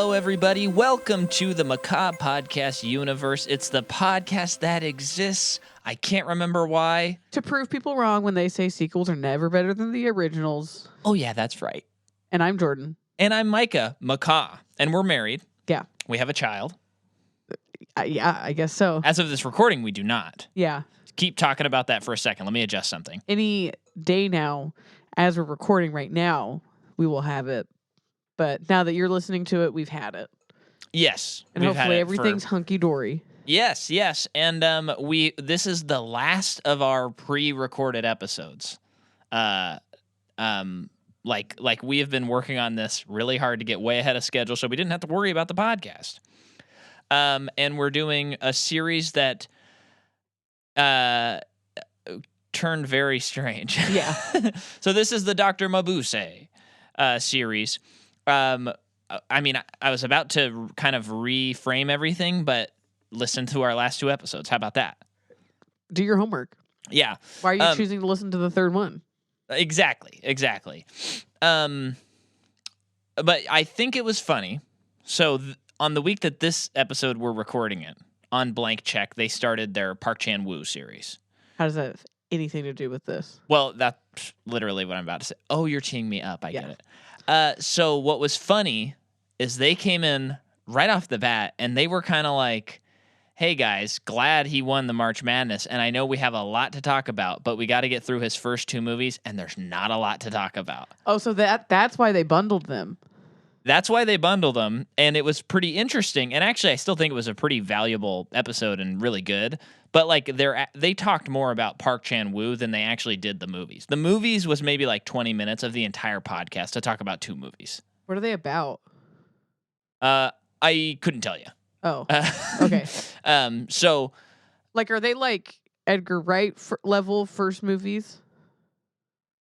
Hello, everybody. Welcome to the Macabre Podcast universe. It's the podcast that exists. I can't remember why. To prove people wrong when they say sequels are never better than the originals. Oh, yeah, that's right. And I'm Jordan. And I'm Micah Macabre. And we're married. Yeah. We have a child. Yeah, I guess so. As of this recording, we do not. Yeah. Keep talking about that for a second. Let me adjust something. Any day now, as we're recording right now, we will have it. But now that you're listening to it, we've had it. Yes. And hopefully everything's hunky-dory. Yes, yes. And this is the last of our pre-recorded episodes. Like we have been working on this really hard to get way ahead of schedule, so we didn't have to worry about the podcast. And we're doing a series that turned very strange. Yeah. So this is the Dr. Mabuse series. I mean, I was about to kind of reframe everything, but listen to our last two episodes. How about that? Do your homework. Yeah. Why are you choosing to listen to the third one? Exactly. But I think it was funny. So on the week that this episode we're recording it, on Blank Check, they started their Park Chan-Woo series. How does that have anything to do with this? Well, that's literally what I'm about to say. Oh, you're teeing me up. I get it. So what was funny is they came in right off the bat, and they were kind of like, hey, guys, glad he won the March Madness, and I know we have a lot to talk about, but we got to get through his first two movies, and there's not a lot to talk about. Oh, so that's why they bundled them. That's why they bundled them, and it was pretty interesting. And actually, I still think it was a pretty valuable episode and really good. But like they talked more about Park Chan-Woo than they actually did the movies. The movies was maybe like 20 minutes of the entire podcast to talk about two movies. What are they about? I couldn't tell you. Oh, okay. So, like, are they like Edgar Wright level first movies?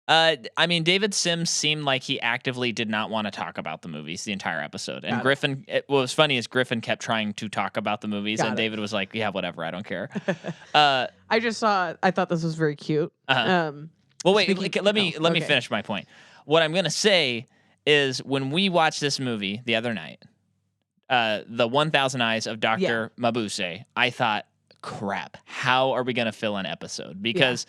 I mean, David Sims seemed like he actively did not want to talk about the movies the entire episode. And Griffin, what was funny is Griffin kept trying to talk about the movies, and David was like, yeah, whatever, I don't care. I thought this was very cute. Well, wait, let me finish my point. What I'm going to say is when we watched this movie the other night, The 1,000 Eyes of Dr. Mabuse, I thought, crap, how are we going to fill an episode? Because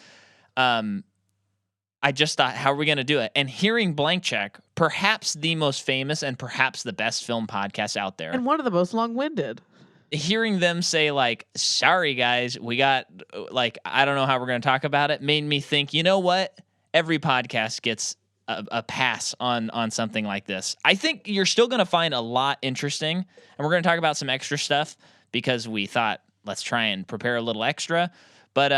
I just thought, how are we going to do it? And hearing Blank Check, perhaps the most famous and perhaps the best film podcast out there. And one of the most long-winded. Hearing them say, like, sorry, guys, we got, like, I don't know how we're going to talk about it, made me think, you know what? Every podcast gets a pass on something like this. I think you're still going to find a lot interesting. And we're going to talk about some extra stuff because we thought, let's try and prepare a little extra. But,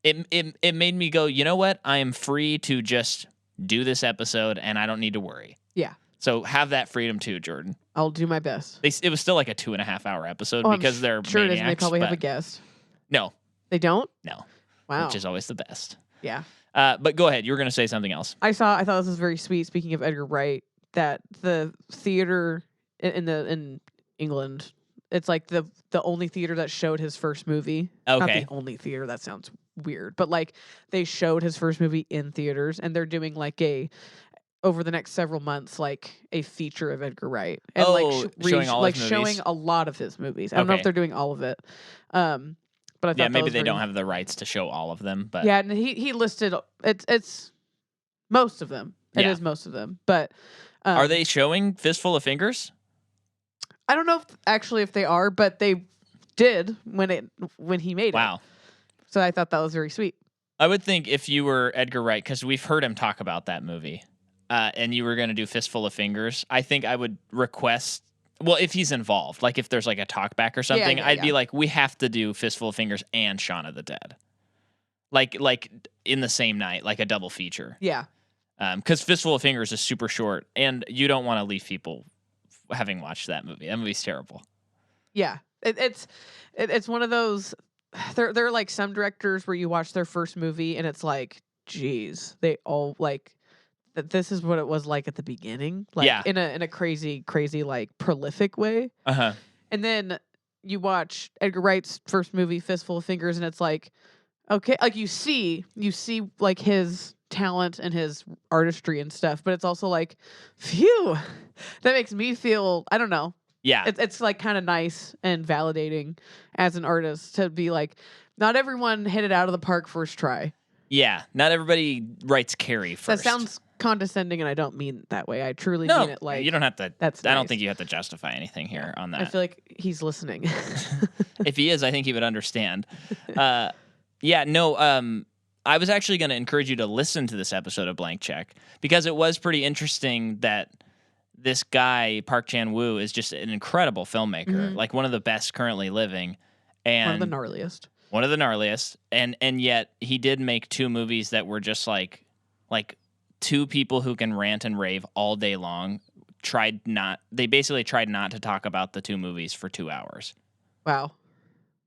It made me go, you know what? I am free to just do this episode, and I don't need to worry. Yeah. So have that freedom too, Jordan. I'll do my best. It was still like a 2.5 hour episode because they're sure maniacs, it is. They probably have a guest. No. They don't? No. Wow. Which is always the best. Yeah. But go ahead. You were going to say something else. I thought this was very sweet. Speaking of Edgar Wright, that the theater in England, it's like the only theater that showed his first movie. Okay. Not the only theater. That sounds weird, but like they showed his first movie in theaters, and they're doing like over the next several months, like a feature of Edgar Wright, and showing all his movies? Showing a lot of his movies. I don't know if they're doing all of it, but I thought maybe they don't have the rights to show all of them. But and he listed it's most of them. It is most of them, but are they showing Fistful of Fingers? I don't know if they are, but they did when he made it. Wow. So I thought that was very sweet. I would think if you were Edgar Wright, because we've heard him talk about that movie, and you were going to do Fistful of Fingers, I think I would request, well, if he's involved, like if there's like a talkback or something, I'd be like, we have to do Fistful of Fingers and Shaun of the Dead. Like in the same night, like a double feature. Yeah. Because Fistful of Fingers is super short, and you don't want to leave people having watched that movie. That movie's terrible. Yeah. It's one of those. There are like some directors where you watch their first movie and it's like, geez, they all like that. This is what it was like at the beginning, like in a crazy like prolific way. And then you watch Edgar Wright's first movie, Fistful of Fingers, and it's like, okay, like you see like his talent and his artistry and stuff, but it's also like, phew, that makes me feel, I don't know. Yeah. It's like kind of nice and validating as an artist to be like, not everyone hit it out of the park first try. Yeah. Not everybody writes Carrie first. That sounds condescending, and I don't mean it that way. I truly mean it like, you don't have to. That's I don't nice. think you have to justify anything here on that. I feel like he's listening. If he is, I think he would understand. I was actually going to encourage you to listen to this episode of Blank Check because it was pretty interesting that this guy, Park Chan-woo, is just an incredible filmmaker, like one of the best currently living. And One of the gnarliest. One of the gnarliest. And yet he did make 2 movies that were just like 2 people who can rant and rave all day long. They basically tried not to talk about the 2 movies for 2 hours. Wow.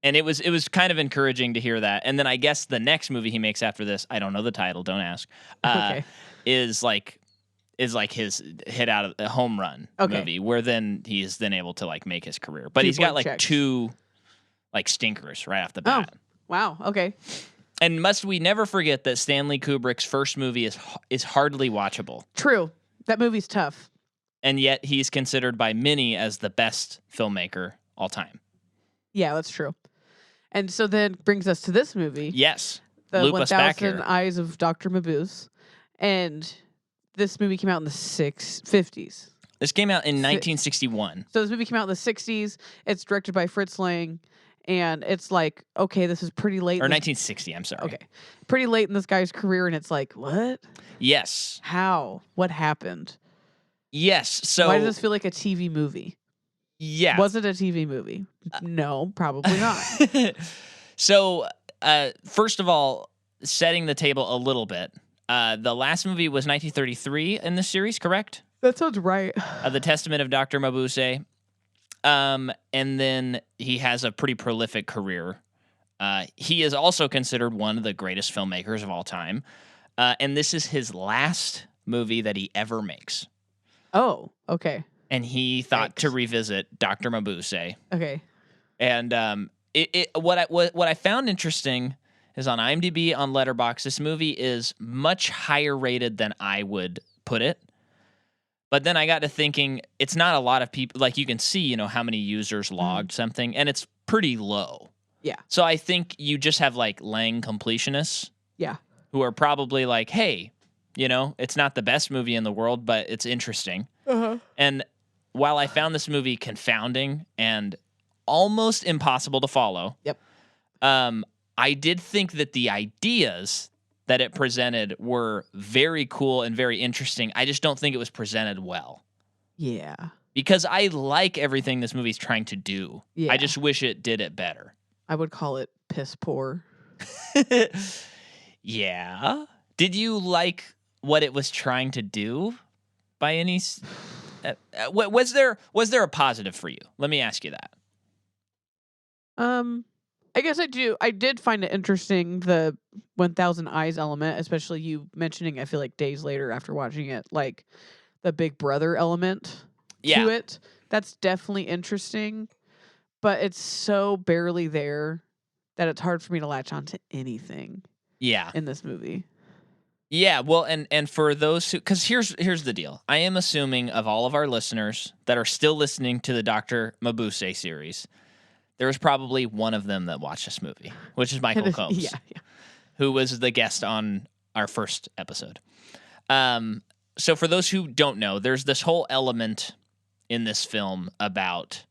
And it was kind of encouraging to hear that. And then I guess the next movie he makes after this, I don't know the title, don't ask, Okay. is like his hit out of a home run movie where then he's then able to like make his career. But he's got like checks. 2 like stinkers right off the bat. Oh, wow. Okay. And must we never forget that Stanley Kubrick's first movie is hardly watchable. True. That movie's tough. And yet he's considered by many as the best filmmaker all time. Yeah, that's true. And so then brings us to this movie. Yes. The Loop us back 1000 here. Eyes of Dr. Mabuse. And this movie came out in the 50s. This came out in 1961. So this movie came out in the 60s. It's directed by Fritz Lang. And it's like, okay, this is pretty late. Or 1960, I'm sorry. Okay. Pretty late in this guy's career. And it's like, what? Yes. How? What happened? Yes. So Why does this feel like a TV movie? Yeah. Was it a TV movie? No, probably not. So, first of all, setting the table a little bit. The last movie was 1933 in the series, correct? That sounds right. The Testament of Dr. Mabuse. And then he has a pretty prolific career. He is also considered one of the greatest filmmakers of all time. And this is his last movie that he ever makes. Oh, okay. And he thought to revisit Dr. Mabuse. Okay. And what I found interesting is on IMDb, on Letterboxd, this movie is much higher rated than I would put it. But then I got to thinking, it's not a lot of people. Like you can see, how many users logged something, and it's pretty low. Yeah. So I think you just have like Lang completionists. Yeah. Who are probably like, hey, it's not the best movie in the world, but it's interesting. Uh-huh. And while I found this movie confounding and almost impossible to follow, Yep. I did think that the ideas that it presented were very cool and very interesting. I just don't think it was presented well. Yeah. Because I like everything this movie's trying to do. Yeah. I just wish it did it better. I would call it piss poor. Yeah. Did you like what it was trying to do by any was there a positive for you? Let me ask you that. I guess I do. I did find it interesting, the 1000 Eyes element, especially you mentioning, I feel like days later after watching it, like the Big Brother element to it. That's definitely interesting, but it's so barely there that it's hard for me to latch on to anything in this movie. Yeah, well, and for those who, because here's the deal. I am assuming of all of our listeners that are still listening to the Dr. Mabuse series, there was probably one of them that watched this movie, which is Michael Combs, who was the guest on our first episode. So for those who don't know, there's this whole element in this film about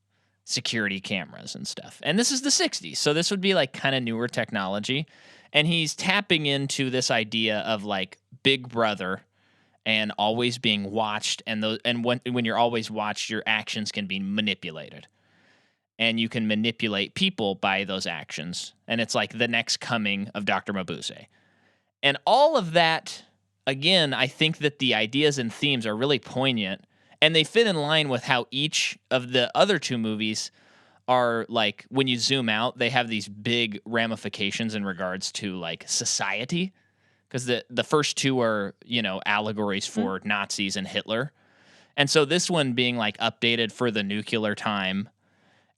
security cameras and stuff. And this is the 60s, so this would be like kind of newer technology. And he's tapping into this idea of like Big Brother and always being watched, and when you're always watched, your actions can be manipulated. And you can manipulate people by those actions. And it's like the next coming of Dr. Mabuse. And all of that, again, I think that the ideas and themes are really poignant, and they fit in line with how each of the other 2 movies are, like, when you zoom out, they have these big ramifications in regards to like society. Because the first 2 are, allegories for Nazis and Hitler. And so this one being like updated for the nuclear time,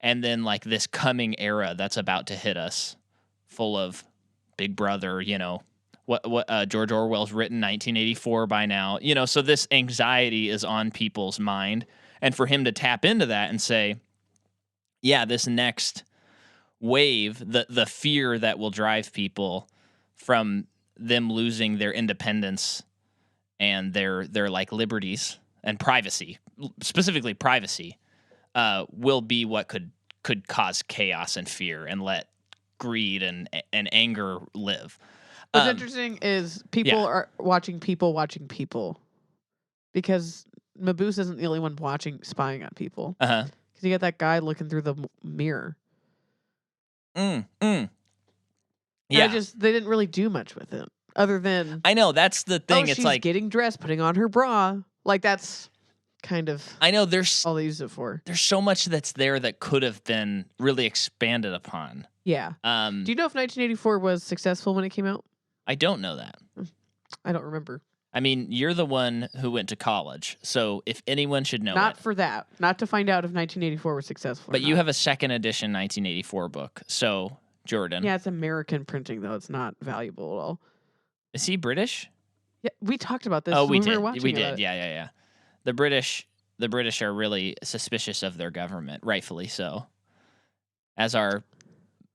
and then like this coming era that's about to hit us, full of Big Brother, what George Orwell's written 1984 by now. You know, so this anxiety is on people's mind, and for him to tap into that and say, yeah, this next wave, the fear that will drive people from them losing their independence and their like liberties and privacy, specifically privacy, will be what could cause chaos and fear and let greed and anger live. What's interesting is people are watching people, because Mabuse isn't the only one spying on people. Uh-huh. Because you got that guy looking through the mirror. Yeah. They didn't really do much with it other than, I know, that's the thing. It's she's like getting dressed, putting on her bra. Like, that's kind of, I know there's all they use it for. There's so much that's there that could have been really expanded upon. Yeah. Do you know if 1984 was successful when it came out? I don't know that. I don't remember. I mean, you're the one who went to college, so if anyone should know Not it. for that. Not to find out if 1984 was successful. But you have a second edition 1984 book, so Jordan. Yeah, it's American printing, though. It's not valuable at all. Is he British? Yeah, we talked about this. Oh, we when did. We were watching We did. it. Yeah. The British are really suspicious of their government, rightfully so. As are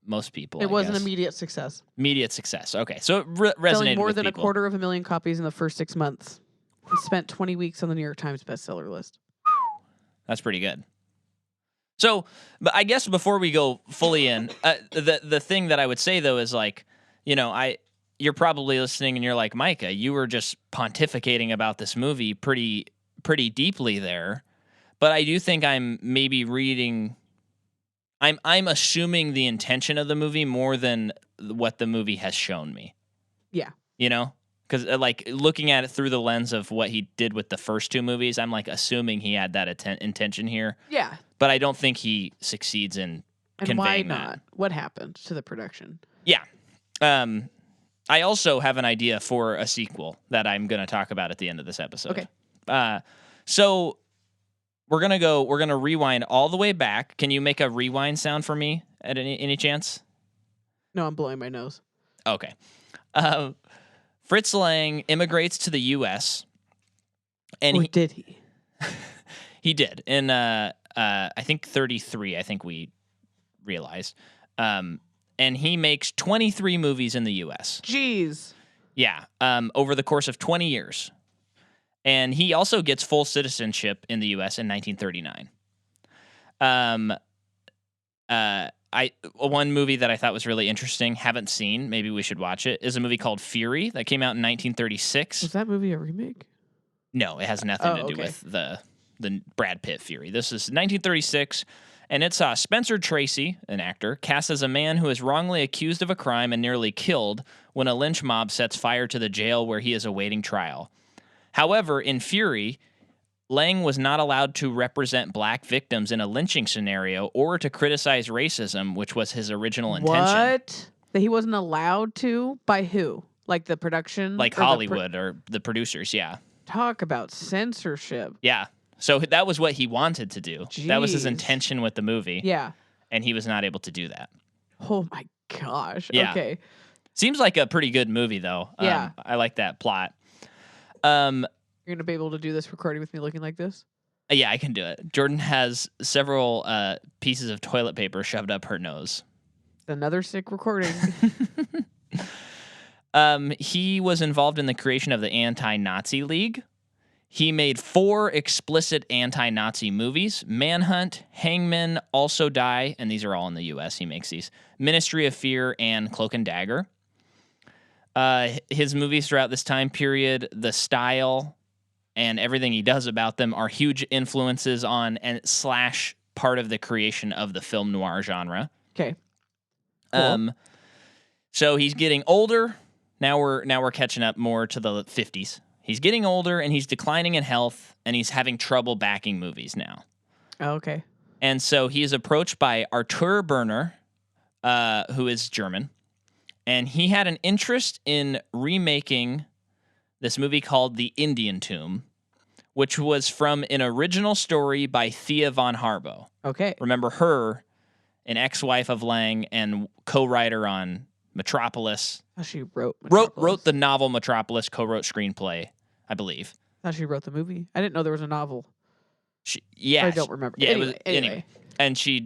most people. It was an immediate success. Immediate success. Okay, so it resonated Selling more with than people. 250,000 copies in the first 6 months. It spent 20 weeks on the New York Times bestseller list. That's pretty good. So, but I guess before we go fully in, the thing that I would say though is like, you know, you're probably listening and you're like, Micah, you were just pontificating about this movie pretty deeply there, but I do think I'm maybe reading. I'm assuming the intention of the movie more than what the movie has shown me. Yeah. You know? Because like looking at it through the lens of what he did with the first two movies, I'm like assuming he had that intention here. Yeah. But I don't think he succeeds in conveying why not? that. What happened to the production? Yeah. I also have an idea for a sequel that I'm going to talk about at the end of this episode. Okay. So we're going to rewind all the way back. Can you make a rewind sound for me at any chance? No, I'm blowing my nose. Okay. Fritz Lang immigrates to the U.S. and did he? He did in I think 33. I think we realized, and he makes 23 movies in the U.S. Jeez. Yeah, over the course of 20 years, and he also gets full citizenship in the U.S. in 1939. One movie that I thought was really interesting, haven't seen, maybe we should watch it, is a movie called Fury that came out in 1936. Was that movie a remake? No, it has nothing to do with the Brad Pitt Fury. This is 1936, and it's Spencer Tracy, an actor, cast as a man who is wrongly accused of a crime and nearly killed when a lynch mob sets fire to the jail where he is awaiting trial. However, in Fury, Lang was not allowed to represent black victims in a lynching scenario or to criticize racism, which was his original intention. What? That he wasn't allowed to? By who? Like the production? Like Hollywood or the producers, yeah. Talk about censorship. Yeah. So that was what he wanted to do. Jeez. That was his intention with the movie. Yeah. And he was not able to do that. Oh my gosh. Yeah. Okay. Seems like a pretty good movie, though. Yeah. I like that plot. You're going to be able to do this recording with me looking like this? Yeah, I can do it. Jordan has several pieces of toilet paper shoved up her nose. Another sick recording. He was involved in the creation of the Anti-Nazi League. He made 4 explicit anti-Nazi movies: Manhunt, Hangmen, Also Die, and these are all in the U.S. He makes these. Ministry of Fear, and Cloak and Dagger. His movies throughout this time period, the style and everything he does about them are huge influences on and / part of the creation of the film noir genre. Okay. Cool. So he's getting older. Now we're catching up more to the 50s. He's getting older and he's declining in health and he's having trouble backing movies now. Oh, okay. And so he is approached by Artur Berner, who is German, and he had an interest in remaking this movie called The Indian Tomb, which was from an original story by Thea von Harbo. Okay. Remember her, an ex-wife of Lang and co-writer on Metropolis. How she wrote Wrote the novel Metropolis, co-wrote screenplay, I believe. How she wrote the movie. I didn't know there was a novel. I don't remember. Yeah, anyway. And she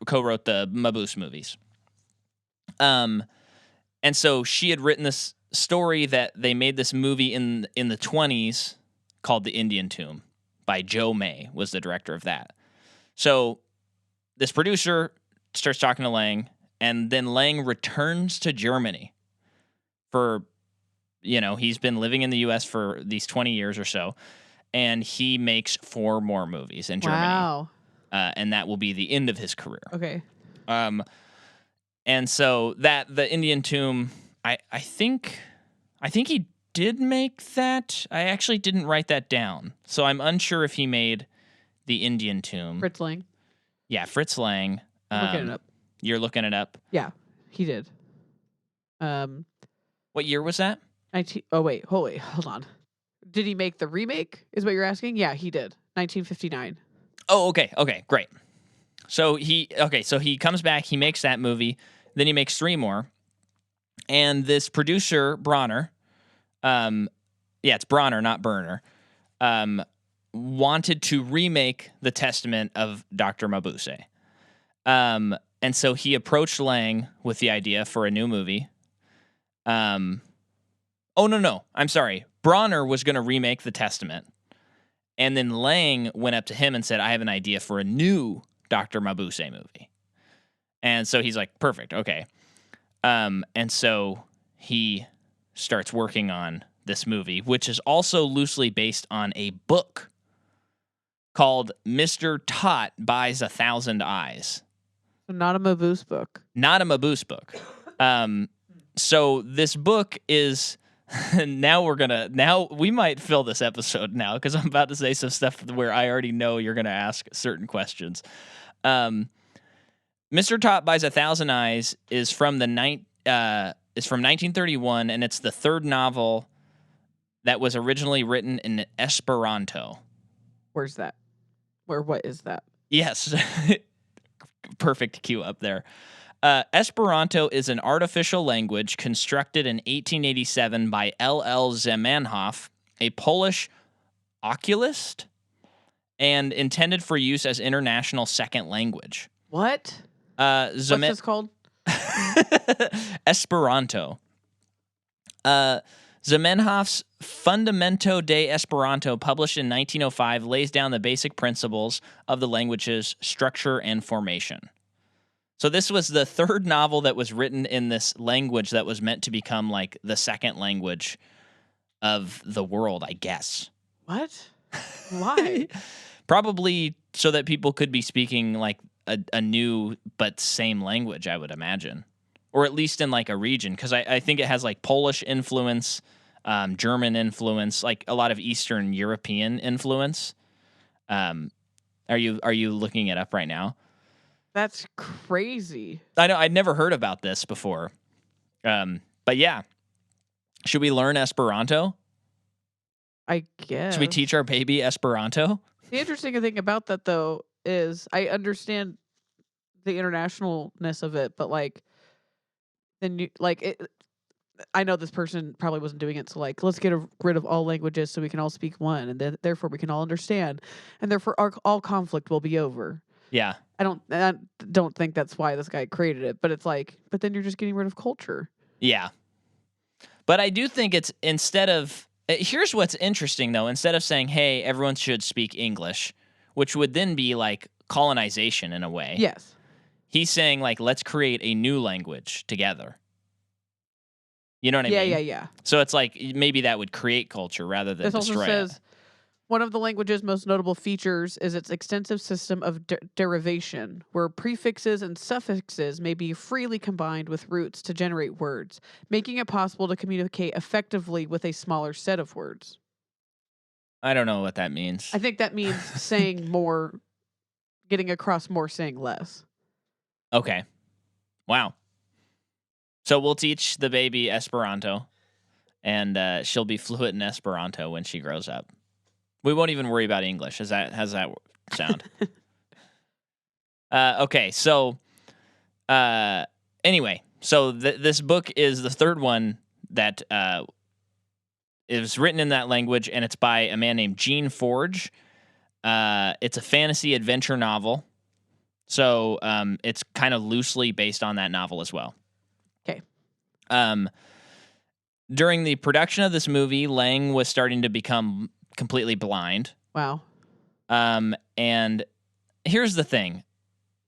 co-wrote the Mabuse movies. And so she had written this story that they made this movie in the 1920s called The Indian Tomb by Joe May was the director of that. So this producer starts talking to Lang, and then Lang returns to Germany for, he's been living in the U.S. for these 20 years or so, and he makes 4 more movies in Germany. Wow. And that will be the end of his career. Okay. And so the Indian Tomb, I think he did make that. I actually didn't write that down, so I'm unsure if he made the Indian Tomb. Fritz Lang. Yeah, Fritz Lang. I'm looking it up. You're looking it up? Yeah, he did. What year was that? Oh, wait. Hold on. Did he make the remake, is what you're asking? Yeah, he did. 1959. Oh, okay. Okay, great. So he comes back, he makes that movie, then he makes 3 more. And this producer, Bronner, it's Bronner, not Burner, wanted to remake The Testament of Dr. Mabuse. And so he approached Lang with the idea for a new movie. No. I'm sorry. Bronner was going to remake The Testament. And then Lang went up to him and said, I have an idea for a new Dr. Mabuse movie. And so he's like, perfect. Okay. And so he starts working on this movie, which is also loosely based on a book called Mr. Tot Buys 1,000 Eyes. So not a Mabuse book. Not a Mabuse book. So this book is... Now we might fill this episode now because I'm about to say some stuff where I already know you're going to ask certain questions. Mr. Tot Buys 1,000 Eyes is from 1931, and it's the 3rd novel that was originally written in Esperanto. Where's that? What is that? Yes. Perfect cue up there. Esperanto is an artificial language constructed in 1887 by L.L. Zamenhof, a Polish oculist, and intended for use as international second language. What? What's this called? Esperanto. Zamenhof's Fundamento de Esperanto, published in 1905, lays down the basic principles of the language's structure and formation. So this was the 3rd novel that was written in this language that was meant to become like the second language of the world, I guess. What? Why? Probably so that people could be speaking like a new but same language, I would imagine. Or at least in like a region, because I think it has like Polish influence, German influence, like a lot of Eastern European influence. Are you looking it up right now? That's crazy. I know. I'd never heard about this before. But yeah. Should we learn Esperanto? I guess. Should we teach our baby Esperanto? The interesting thing about that, though, is I understand the internationalness of it, but like, then you like it. I know this person probably wasn't doing it, so like, let's get rid of all languages so we can all speak one, and then therefore we can all understand, and therefore all conflict will be over. Yeah. I don't think that's why this guy created it, but it's like, but then you're just getting rid of culture. Yeah. But I do think it's instead of, here's what's interesting though, instead of saying, hey, everyone should speak English, which would then be like colonization in a way. Yes. He's saying like, let's create a new language together. You know what I mean? Yeah. So it's like, maybe that would create culture rather than destroy it. This also says, one of the language's most notable features is its extensive system of derivation, where prefixes and suffixes may be freely combined with roots to generate words, making it possible to communicate effectively with a smaller set of words. I don't know what that means. I think that means saying more, getting across more, saying less. Okay. Wow. So we'll teach the baby Esperanto, and she'll be fluent in Esperanto when she grows up. We won't even worry about English. How's that sound? Okay, so anyway, So this book is the third one that is written in that language, and it's by a man named Gene Forge. It's a fantasy adventure novel. So it's kind of loosely based on that novel as well. Okay. During the production of this movie, Lang was starting to become completely blind. Wow. And here's the thing.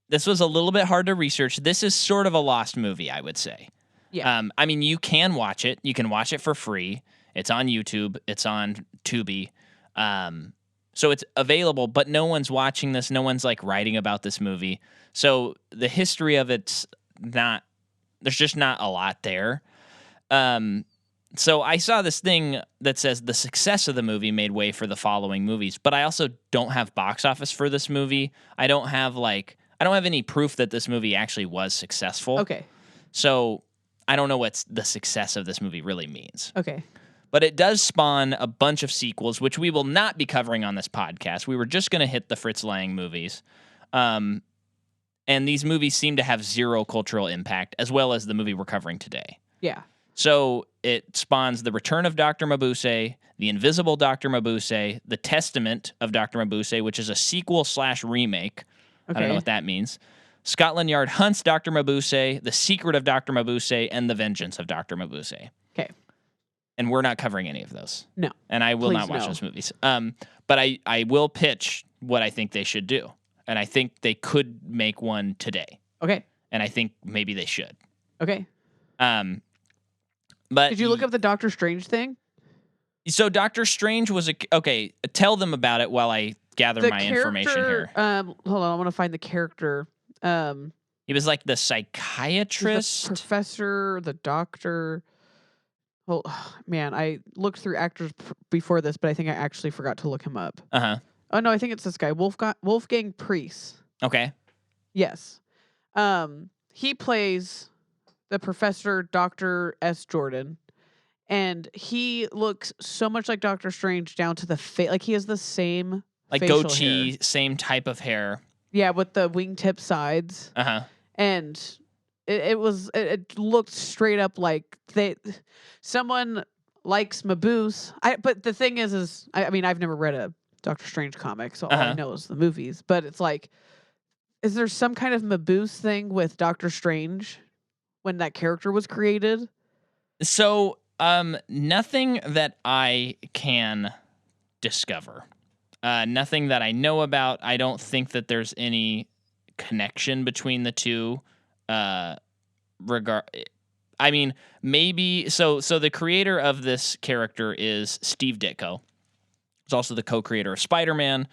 This was a little bit hard to research. This is sort of a lost movie, I would say. Yeah. I mean, you can watch it. You can watch it for free. It's on YouTube. It's on Tubi. So it's available, but no one's watching this. No one's like writing about this movie. So the history of it's not, there's just not a lot there. So I saw this thing that says the success of the movie made way for the following movies, but I also don't have box office for this movie. I don't have any proof that this movie actually was successful. Okay. So I don't know what the success of this movie really means. Okay. But it does spawn a bunch of sequels, which we will not be covering on this podcast. We were just going to hit the Fritz Lang movies. And these movies seem to have zero cultural impact, as well as the movie we're covering today. Yeah. So it spawns The Return of Dr. Mabuse, The Invisible Dr. Mabuse, The Testament of Dr. Mabuse, which is a sequel/remake. Okay. I don't know what that means. Scotland Yard hunts Dr. Mabuse, The Secret of Dr. Mabuse, and The Vengeance of Dr. Mabuse. Okay. And we're not covering any of those. No. And I will Please not watch no. those movies. But I will pitch what I think they should do. And I think they could make one today. Okay. And I think maybe they should. Okay. But Did you look up the Doctor Strange thing? So Doctor Strange was okay. Tell them about it while I gather my information here. Hold on, I want to find the character. He was like the psychiatrist, the professor, the doctor. Well, man, I looked through actors before this, but I think I actually forgot to look him up. Uh-huh. Oh no, I think it's this guy, Wolfgang Priest. Okay. Yes. He plays the professor, Dr. S. Jordan, and he looks so much like Doctor Strange down to the face. Like he has the same like facial goatee, hair. same type of hair. Yeah, with the wingtip sides. Uh-huh. And it looked straight up like someone likes Mabuse. But the thing is I mean, I've never read a Doctor Strange comic, so all I know is the movies. But it's like, is there some kind of Mabuse thing with Doctor Strange when that character was created? So, nothing that I can discover. Nothing that I know about. I don't think that there's any connection between the two. I mean, maybe so the creator of this character is Steve Ditko. He's also the co-creator of Spider-Man.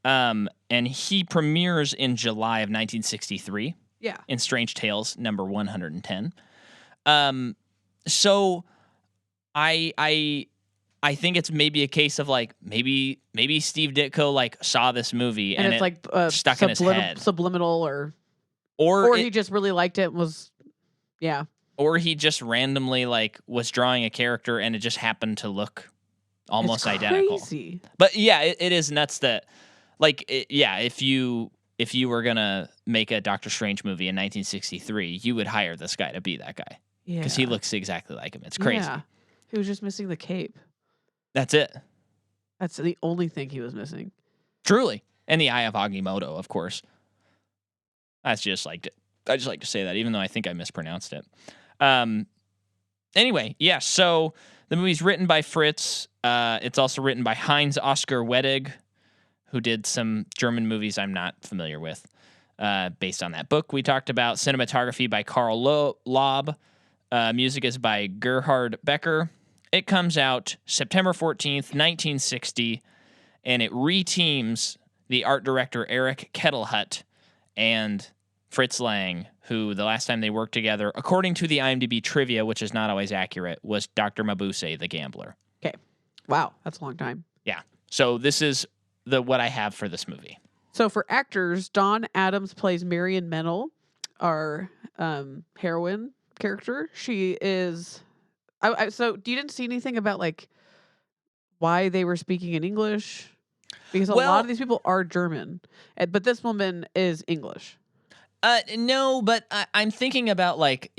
And he premieres in July of 1963. Yeah. In Strange Tales number 110. So I think it's maybe a case of like maybe Steve Ditko like saw this movie and it's it like stuck in his head, subliminal, or he just really liked it and was, yeah, or he just randomly like was drawing a character and it just happened to look almost identical. Crazy. But yeah, it is nuts that like if you were gonna make a Doctor Strange movie in 1963, you would hire this guy to be that guy. Yeah, because he looks exactly like him. It's crazy. Yeah. He was just missing the cape. That's it. That's the only thing he was missing. Truly. And the Eye of Agamotto, of course. I just like to say that, even though I think I mispronounced it. Anyway, yeah, so the movie's written by Fritz. It's also written by Heinz Oscar Wedig, who did some German movies I'm not familiar with, based on that book we talked about. Cinematography by Karl Loeb. Music is by Gerhard Becker. It comes out September 14th, 1960, and it reteams the art director Eric Kettelhut and Fritz Lang, who the last time they worked together, according to the IMDb trivia, which is not always accurate, was Dr. Mabuse, the gambler. Okay. Wow, that's a long time. Yeah. So this is what I have for this movie. So for actors, Dawn Adams plays Marion Mennel, our heroine character. She is... So you didn't see anything about like why they were speaking in English? Because a lot of these people are German, but this woman is English. No, but I'm thinking about like,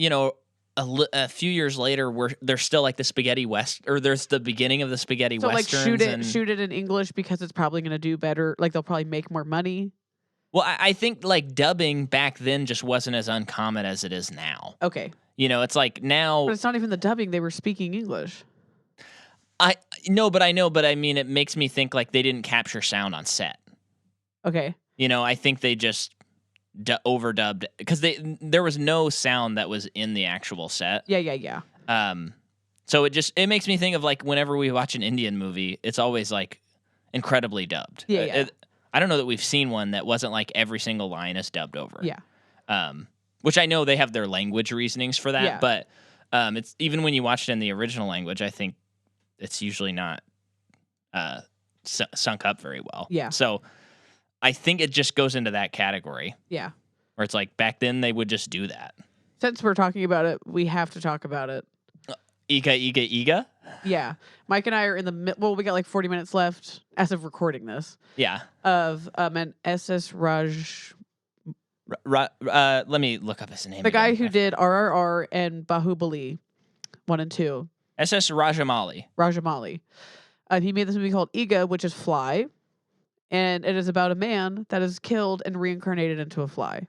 a few years later, there's still like the spaghetti west, or there's the beginning of the spaghetti So like westerns. shoot it in English because it's probably going to do better. Like they'll probably make more money. Well, I think like dubbing back then just wasn't as uncommon as it is now. Okay. It's like now. But it's not even the dubbing; they were speaking English. I know, but I mean, it makes me think like they didn't capture sound on set. Okay. I think they just overdubbed because there was no sound that was in the actual set. Yeah. So it makes me think of like whenever we watch an Indian movie, it's always like incredibly dubbed. Yeah. I don't know that we've seen one that wasn't like every single line is dubbed over. Yeah. Which I know they have their language reasonings for that, Yeah. but it's even when you watch it in the original language, I think it's usually not sunk up very well. Yeah. So I think it just goes into that category. Yeah. Where it's like back then they would just do that. Since we're talking about it, we have to talk about it. Iga? Yeah. Mike and I are in the we got like 40 minutes left as of recording this. Yeah. Of an SS Raj. Let me look up his name. The guy who did RRR and Bahubali 1 and 2. SS Rajamouli. He made this movie called Iga, which is Fly. And it is about a man that is killed and reincarnated into a fly.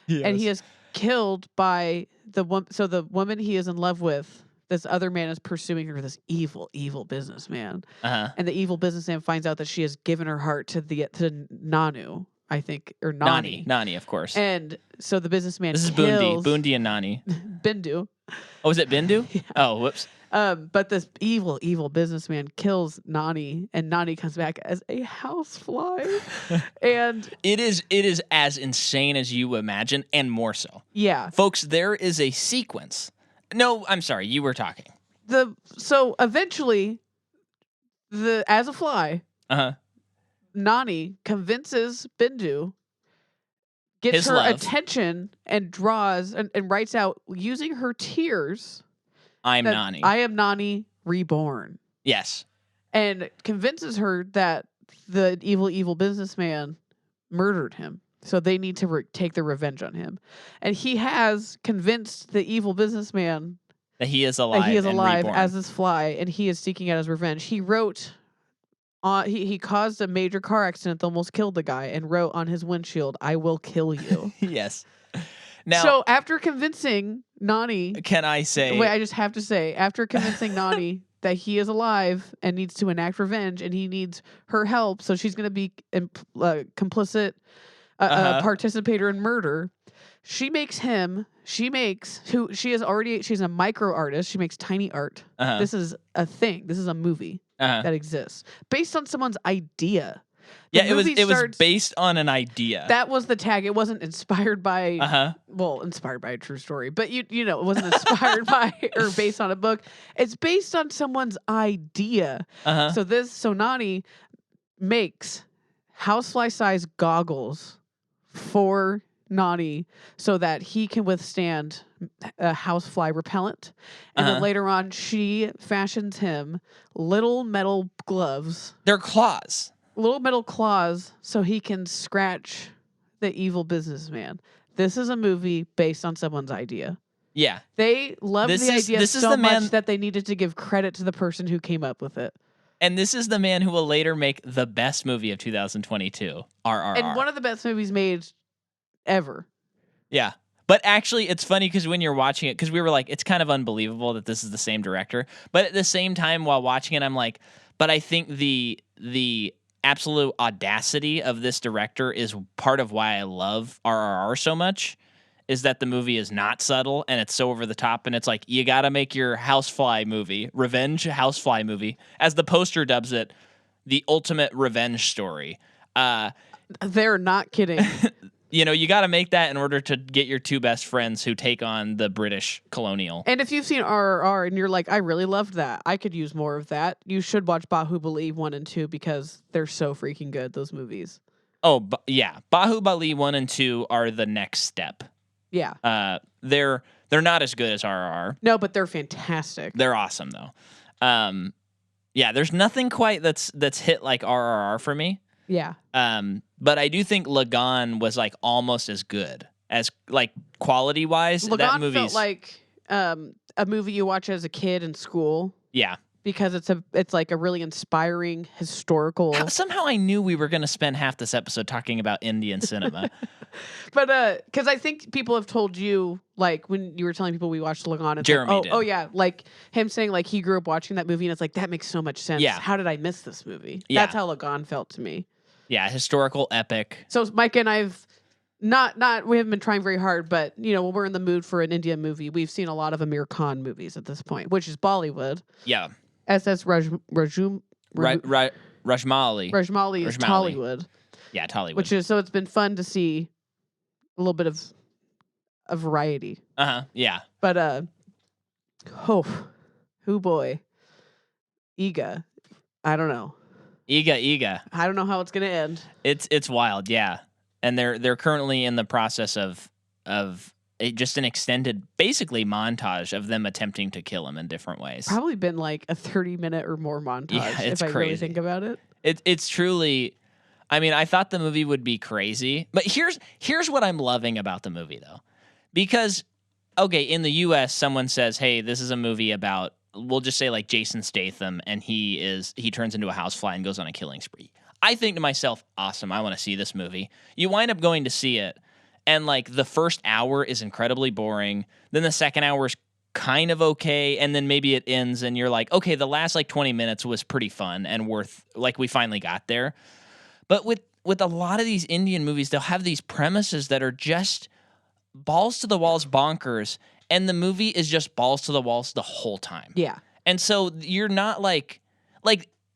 Yes. And he is killed by the woman. So the woman he is in love with, this other man is pursuing her, this evil businessman. Uh-huh. And the evil businessman finds out that she has given her heart to Nanu, I think, or Nani. Nani, of course. And so the businessman This is kills... Bundi and Nani. Bindu. Oh, is it Bindu? Yeah. Oh, whoops. But this evil businessman kills Nani, and Nani comes back as a housefly. And it is as insane as you imagine, and more so. Yeah. Folks, there is a sequence. No, I'm sorry, you were talking. So eventually, as a fly, Nani convinces Bindu, gets His her love. attention, and draws and writes out using her tears. I am Nani. I am Nani reborn. Yes. And convinces her that the evil businessman murdered him. So they need to take their revenge on him. And he has convinced the evil businessman that he is alive as this fly, and he is seeking out his revenge. He wrote he caused a major car accident that almost killed the guy, and wrote on his windshield, "I will kill you." Yes. Now, so after convincing Nani, can I say? Wait, I just have to say, after convincing Nani that he is alive and needs to enact revenge, and he needs her help, so she's going to be complicit, participator in murder. She's a micro artist. She makes tiny art. This is a thing. This is a movie that exists based on someone's idea. It was based on an idea. That was the tag. It wasn't inspired by inspired by a true story, but you know, it wasn't inspired by or based on a book. It's based on someone's idea. So Nani makes housefly-sized goggles for Nani so that he can withstand a housefly repellent. And then later on, she fashions him little metal gloves. They're claws. Little metal claws so he can scratch the evil businessman. This is a movie based on someone's idea. Yeah. They loved the idea so much that they needed to give credit to the person who came up with it. And this is the man who will later make the best movie of 2022, RRR. And one of the best movies made ever. Yeah. But actually, it's funny because when you're watching it, because we were like, it's kind of unbelievable that this is the same director. But at the same time, while watching it, I'm like, but I think the absolute audacity of this director is part of why I love RRR so much, is that the movie is not subtle and it's so over the top, and it's like, you gotta make your housefly movie, revenge housefly movie, as the poster dubs it, the ultimate revenge story. They're not kidding. You got to make that in order to get your two best friends who take on the British colonial. And if you've seen RRR and you're like, I really loved that, I could use more of that, you should watch Bahubali 1 and 2 because they're so freaking good, those movies. Oh, yeah. Bahubali 1 and 2 are the next step. Yeah. They're not as good as RRR. No, but they're fantastic. They're awesome, though. Yeah, there's nothing quite that's hit like RRR for me. Yeah. But I do think Lagan was like almost as good as like quality wise. Lagan felt like a movie you watch as a kid in school Yeah. because it's like a really inspiring historical. Somehow I knew we were going to spend half this episode talking about Indian cinema. But because I think people have told you, like when you were telling people we watched Lagan, it's Jeremy like, did. oh yeah, like him saying like he grew up watching that movie and it's like that makes so much sense. Yeah. How did I miss this movie? Yeah. That's how Lagan felt to me. Yeah, historical epic. So Mike and I've not we haven't been trying very hard, but you know when we're in the mood for an Indian movie, we've seen a lot of Amir Khan movies at this point, which is Bollywood. Yeah. SS Rajmali. Rajmali is Tollywood. Yeah, Tollywood. Which is so it's been fun to see a little bit of a variety. Yeah. But who boy. Iga. I don't know. Iga. I don't know how it's gonna end. It's wild, yeah. And they're currently in the process of just an extended, basically montage of them attempting to kill him in different ways. Probably been like a 30-minute or more montage. Yeah, it's if I crazy. really think about it. It's truly. I mean, I thought the movie would be crazy, but here's what I'm loving about the movie though, because okay, in the U.S., someone says, "Hey, this is a movie about." We'll just say like Jason Statham, and he turns into a housefly and goes on a killing spree. I think to myself, awesome, I want to see this movie. You wind up going to see it, and like the first hour is incredibly boring. Then the second hour is kind of okay, and then maybe it ends, and you're like, okay, the last like 20 minutes was pretty fun and worth. Like we finally got there. But with a lot of these Indian movies, they'll have these premises that are just balls to the walls bonkers. And the movie is just balls to the walls the whole time. Yeah. And so you're not like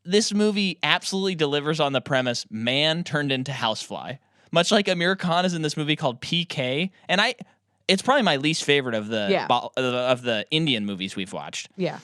this movie absolutely delivers on the premise, man turned into housefly. Much like Amir Khan is in this movie called PK. And it's probably my least favorite of the Indian movies we've watched. Yeah.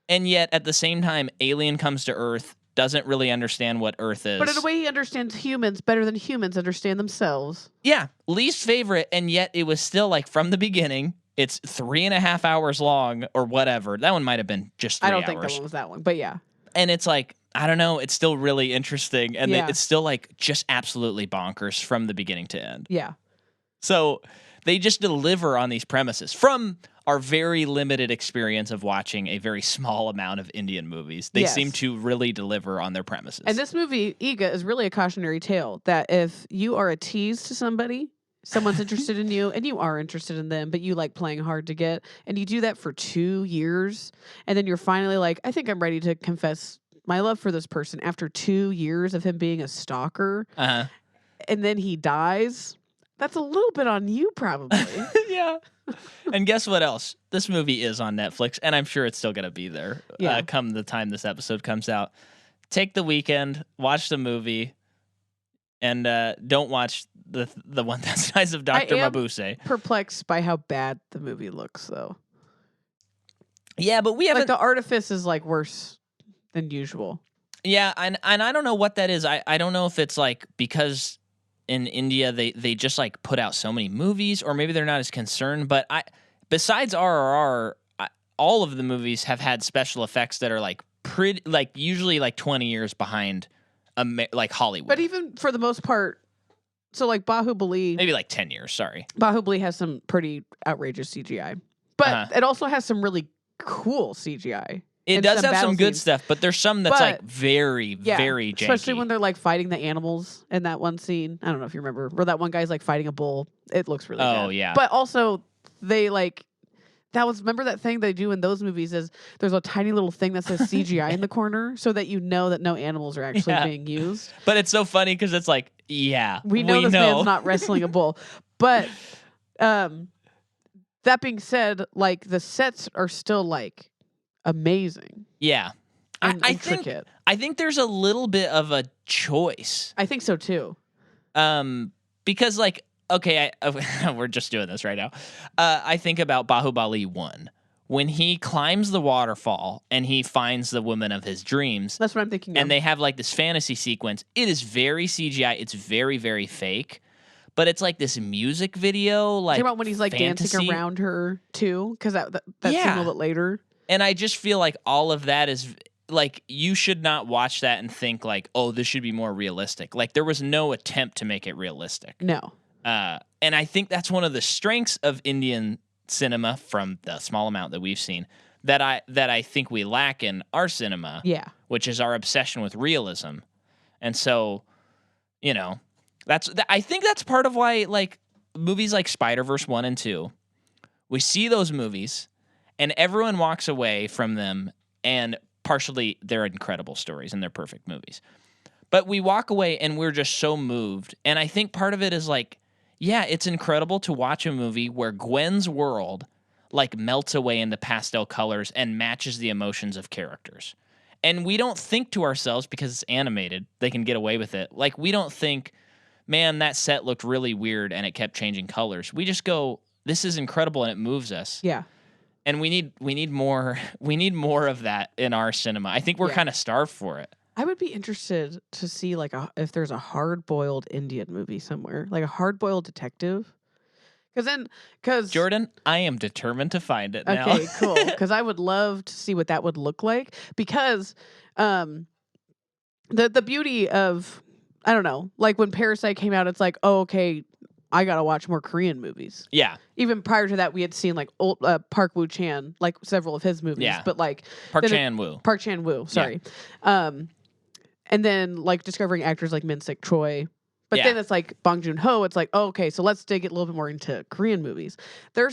And yet at the same time, alien comes to Earth, doesn't really understand what Earth is. But in a way, he understands humans better than humans understand themselves. Yeah. Least favorite. And yet it was still like from the beginning. It's 3.5 hours long or whatever. That one might have been just 3 hours. I don't think that one was that one, but yeah. And it's like, I don't know. It's still really interesting. And Yeah. it's still like just absolutely bonkers from the beginning to end. Yeah. So they just deliver on these premises from our very limited experience of watching a very small amount of Indian movies. They Yes. seem to really deliver on their premises. And this movie, Iga, is really a cautionary tale that if you are a tease to somebody, someone's interested in you and you are interested in them, but you like playing hard to get, and you do that for 2 years, and then you're finally like, I think I'm ready to confess my love for this person after 2 years of him being a stalker, Uh-huh. and then he dies. That's a little bit on you, probably. Yeah. And guess what else? This movie is on Netflix, and I'm sure it's still going to be there come the time this episode comes out. Take the weekend, watch the movie, and don't watch the 1,000 Eyes of Dr. Mabuse. Perplexed by how bad the movie looks, though. Yeah, but we haven't. Like the artifice is like worse than usual. Yeah, and I don't know what that is. I don't know if it's like because in India they just like put out so many movies, or maybe they're not as concerned. But besides RRR, all of the movies have had special effects that are like pretty, like usually like 20 years behind, like Hollywood. But even for the most part, so like Bahubali, maybe like 10 years. Sorry, Bahubali has some pretty outrageous CGI, but it also has some really cool CGI. It does have some good stuff, but there's some that's like very, very janky. Especially when they're like fighting the animals in that one scene. I don't know if you remember, where that one guy's like fighting a bull. It looks really good. Oh, yeah. But also, they like, remember that thing they do in those movies is there's a tiny little thing that says CGI in the corner so that you know that no animals are actually being used. But it's so funny because it's like, we know this man's not wrestling a bull. But that being said, like the sets are still like amazing. Yeah. And I intricate. I think there's a little bit of a choice. I think so too. Because like, okay, we're just doing this right now. I think about Bahubali 1. When he climbs the waterfall and he finds the woman of his dreams. That's what I'm thinking And of. they have like this fantasy sequence. It is very CGI. It's very, very fake. But it's like this music video, like about when he's like dancing around her too, because that's a little bit later. And I just feel like all of that is like, you should not watch that and think like, oh, this should be more realistic. Like there was no attempt to make it realistic. No. And I think that's one of the strengths of Indian cinema from the small amount that we've seen that I think we lack in our cinema. Yeah. Which is our obsession with realism. And so, you know, I think that's part of why, like, movies like Spider-Verse 1 and 2, we see those movies and everyone walks away from them, and partially they're incredible stories and they're perfect movies. But we walk away and we're just so moved. And I think part of it is like, yeah, it's incredible to watch a movie where Gwen's world like melts away into pastel colors and matches the emotions of characters. And we don't think to ourselves, because it's animated, they can get away with it. Like, we don't think, man, that set looked really weird and it kept changing colors. We just go, this is incredible and it moves us. Yeah. And we need more of that in our cinema. I think we're kind of starved for it. I would be interested to see like if there's a hard-boiled Indian movie somewhere, like a hard-boiled detective. Because Jordan, I am determined to find it now. Okay, cool. Because I would love to see what that would look like. Because the beauty of, I don't know, like when Parasite came out, it's like, oh, okay, I gotta watch more Korean movies. Yeah. Even prior to that, we had seen like old Park Woo Chan, like several of his movies. Yeah. But like Park Chan Woo. Sorry. Yeah. And then like discovering actors like Min Sik Choi. But then it's like Bong Joon-ho. It's like, oh, okay, so let's dig it a little bit more into Korean movies. There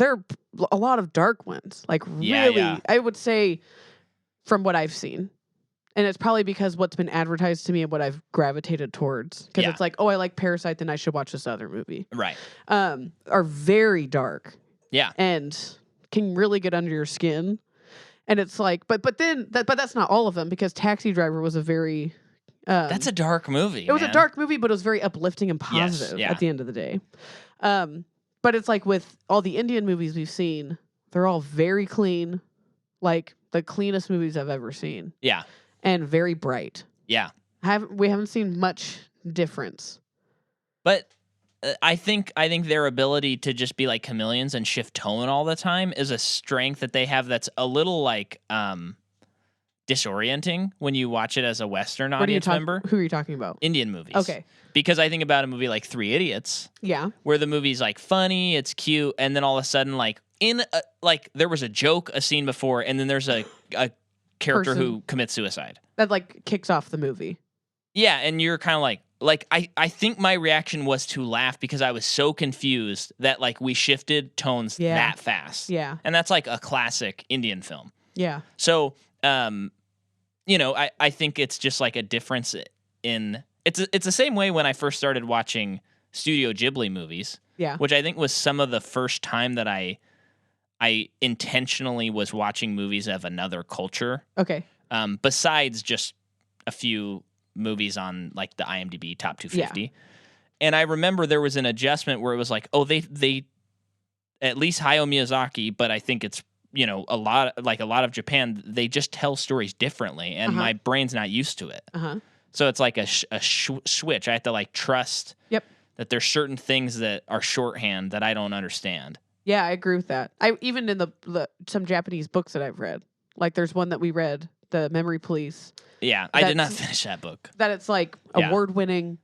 are a lot of dark ones, like really. I would say, from what I've seen, and it's probably because what's been advertised to me and what I've gravitated towards. Because it's like, oh, I like Parasite, then I should watch this other movie. Right. Are very dark. Yeah. And can really get under your skin. And it's like, but that's not all of them, because Taxi Driver was a very that's a dark movie. It was a dark movie, but it was very uplifting and positive at the end of the day. But it's like with all the Indian movies we've seen, they're all very clean, like the cleanest movies I've ever seen. Yeah. And very bright. Yeah. We haven't seen much difference. But I think their ability to just be like chameleons and shift tone all the time is a strength that they have that's a little like disorienting when you watch it as a Western audience member. Who are you talking about? Indian movies. Okay. Because I think about a movie like Three Idiots. Yeah. Where the movie's like funny, it's cute, and then all of a sudden, like like there was a joke a scene before, and then there's a character who commits suicide. That like kicks off the movie. Yeah, and you're kind of like I think my reaction was to laugh because I was so confused that like we shifted tones that fast. Yeah. And that's like a classic Indian film. Yeah. So, you know, I think it's just like a difference in it's the same way when I first started watching Studio Ghibli movies. Yeah. Which I think was some of the first time that I intentionally was watching movies of another culture. Okay. Besides just a few movies on like the IMDb top 250. Yeah. And I remember there was an adjustment where it was like, oh, they at least Hayao Miyazaki, but I think it's, you know, a lot of Japan, they just tell stories differently, and my brain's not used to it. So it's like a switch. I have to like trust that there's certain things that are shorthand that I don't understand. Yeah, I agree with that. I even in the some Japanese books that I've read, like there's one that we read, The Memory Police. Yeah, I did not finish that book. That it's like award-winning,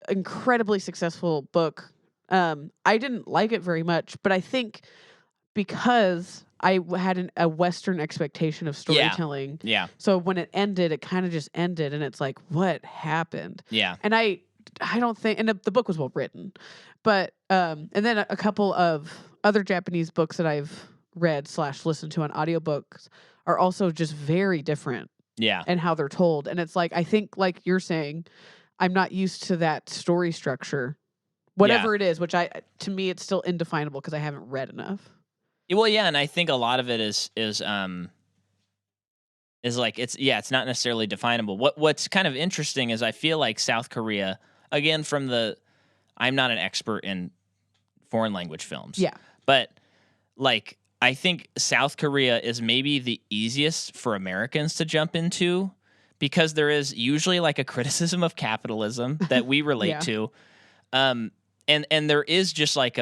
incredibly successful book. I didn't like it very much, but I think because I had a Western expectation of storytelling. Yeah. So when it ended, it kind of just ended, and it's like, what happened? Yeah. And I don't think, and the book was well written, but and then a couple of other Japanese books that I've read / listened to on audiobooks are also just very different. Yeah. And how they're told. And it's like, I think like you're saying, I'm not used to that story structure, whatever it is, which to me, it's still indefinable because I haven't read enough. Well, yeah. And I think a lot of it is like, it's not necessarily definable. What's kind of interesting is I feel like South Korea, again, I'm not an expert in foreign language films. Yeah. But like, I think South Korea is maybe the easiest for Americans to jump into because there is usually like a criticism of capitalism that we relate to. And there is just like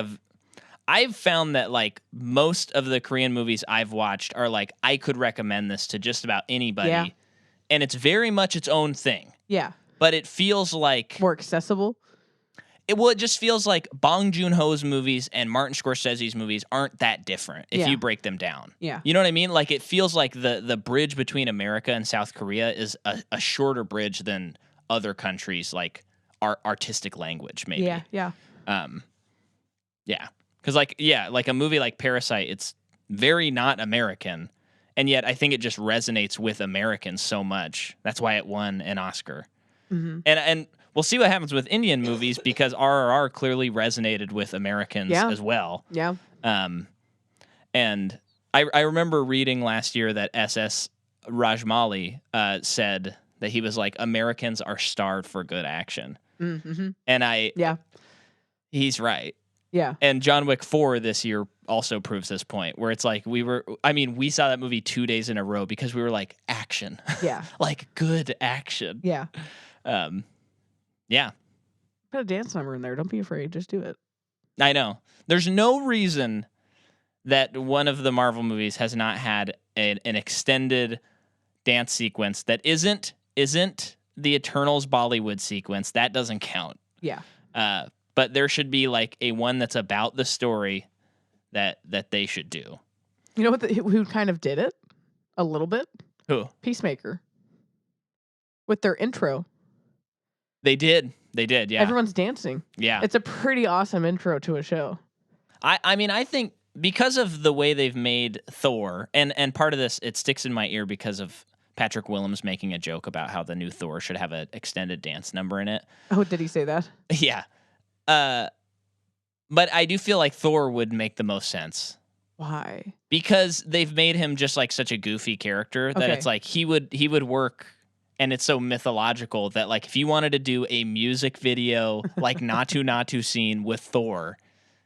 I've found that like most of the Korean movies I've watched are like, I could recommend this to just about anybody. Yeah. And it's very much its own thing. Yeah. But it feels like more accessible. It just feels like Bong Joon-ho's movies and Martin Scorsese's movies aren't that different if Yeah. you break them down. Yeah. You know what I mean? Like, it feels like the bridge between America and South Korea is a shorter bridge than other countries, like artistic language, maybe. Yeah. Yeah. Yeah. Because, like a movie like Parasite, it's very not American, and yet I think it just resonates with Americans so much. That's why it won an Oscar. Mm-hmm. And we'll see what happens with Indian movies because RRR clearly resonated with Americans as well. Yeah. And I remember reading last year that SS Rajmali said that he was like, Americans are starved for good action. Mm-hmm. And Yeah. he's right. Yeah. And John Wick 4 this year also proves this point where it's like we saw that movie 2 days in a row because we were like, action. Yeah. Like good action. Yeah. Yeah. Put a dance number in there. Don't be afraid. Just do it. I know. There's no reason that one of the Marvel movies has not had an extended dance sequence that isn't the Eternals Bollywood sequence. That doesn't count. Yeah. But there should be like a one that's about the story that they should do. You know who kind of did it? A little bit? Who? Peacemaker. With their intro. They did, yeah. Everyone's dancing. Yeah. It's a pretty awesome intro to a show. I mean, I think because of the way they've made Thor, and part of this, it sticks in my ear because of Patrick Willems making a joke about how the new Thor should have an extended dance number in it. Oh, did he say that? Yeah. But I do feel like Thor would make the most sense. Why? Because they've made him just like such a goofy character that it's like he would work. And it's so mythological that, like, if you wanted to do a music video, like Natu Natu scene with Thor,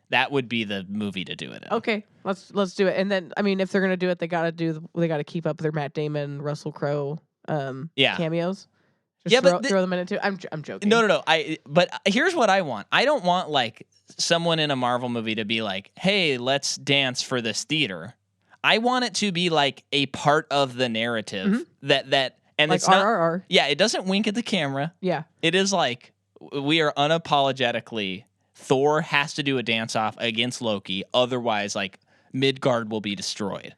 that would be the movie to do it in. Okay, let's do it. And then, I mean, if they're gonna do it, they gotta keep up their Matt Damon, Russell Crowe, cameos. Just throw them in it too. I'm joking. No. But here's what I want. I don't want like someone in a Marvel movie to be like, "Hey, let's dance for this theater." I want it to be like a part of the narrative that. And like it's not, RRR. Yeah, it doesn't wink at the camera. Yeah. It is like we are unapologetically Thor has to do a dance off against Loki, otherwise like Midgard will be destroyed.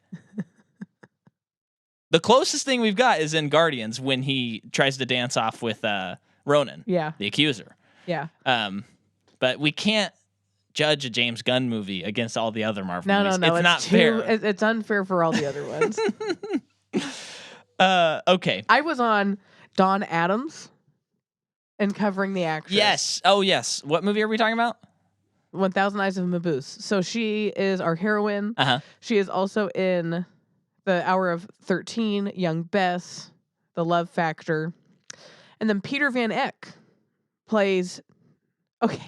The closest thing we've got is in Guardians when he tries to dance off with Ronan, the accuser. Yeah. But we can't judge a James Gunn movie against all the other Marvel movies. No. It's not fair. It's unfair for all the other ones. Okay. I was on Dawn Adams and covering the actress. Yes. Oh, yes. What movie are we talking about? 1000 Eyes of Mabuse. So she is our heroine. Uh-huh. She is also in The Hour of 13, Young Bess, The Love Factor. And then Peter Van Eck plays... Okay.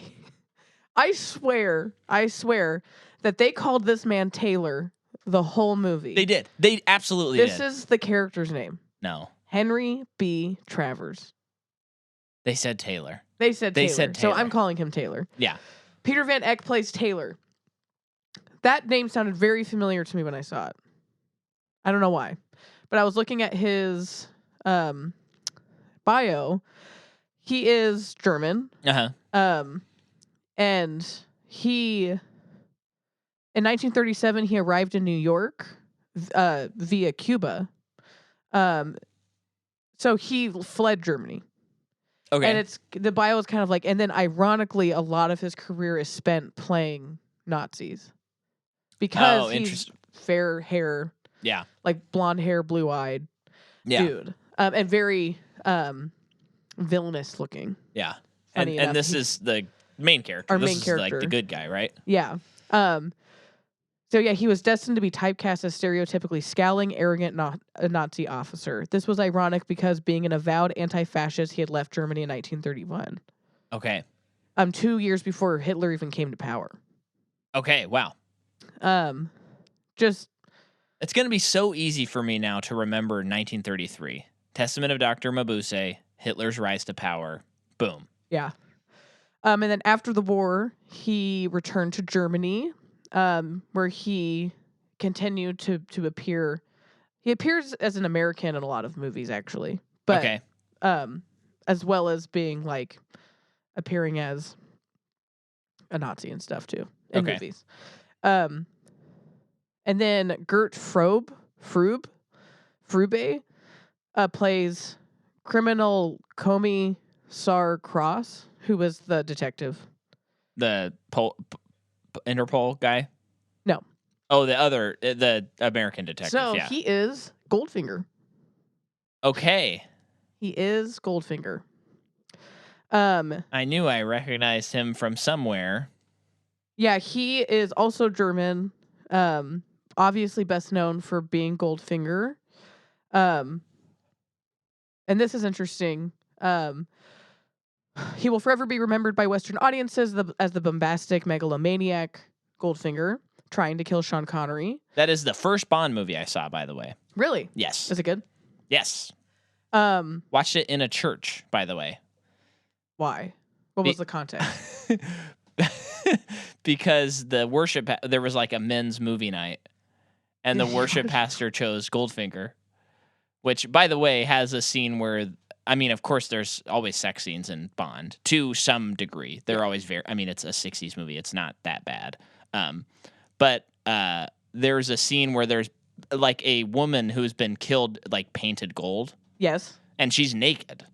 I swear that they called this man Taylor the whole movie. They did. They absolutely did. This is the character's name. No. Henry B. Travers. They said Taylor. They said Taylor. So Taylor. I'm calling him Taylor. Yeah. Peter Van Eck plays Taylor. That name sounded very familiar to me when I saw it. I don't know why. But I was looking at his bio. He is German. Uh-huh. And he... In 1937, he arrived in New York via Cuba. So he fled Germany. Okay. And the bio is kind of like, and then ironically, a lot of his career is spent playing Nazis. Because he's fair hair. Yeah. Like blonde hair, blue-eyed dude. And very villainous looking. Yeah. And this is the main character. Our this main is character. like the good guy, right? Yeah. So yeah, he was destined to be typecast as stereotypically scowling, arrogant Nazi officer. This was ironic because being an avowed anti-fascist, he had left Germany in 1931. Okay. 2 years before Hitler even came to power. Okay, wow. Just it's going to be so easy for me now to remember 1933. Testament of Dr. Mabuse, Hitler's rise to power. Boom. Yeah. And then after the war, he returned to Germany, where he continued to appear. He appears as an American in a lot of movies, actually. But, okay. As well as being, like, appearing as a Nazi and stuff too in Okay. movies. And then Gert Frube plays criminal Commissar Cross, who was the detective. The Interpol guy? No. Oh, the American detective. So yeah. he is Goldfinger. Okay. He is Goldfinger. I knew I recognized him from somewhere. Yeah, he is also German. Obviously best known for being Goldfinger. And this is interesting. He will forever be remembered by Western audiences as the bombastic megalomaniac Goldfinger trying to kill Sean Connery. That is the first Bond movie I saw, by the way. Really? Yes. Is it good? Yes. Watched it in a church, by the way. Why? What was the context? Because there was like a men's movie night, and the worship pastor chose Goldfinger, which, by the way, has a scene where, I mean, of course, there's always sex scenes in Bond to some degree. They're always it's a 60s movie. It's not that bad. But there's a scene where there's like a woman who's been killed, like painted gold. Yes. And she's naked.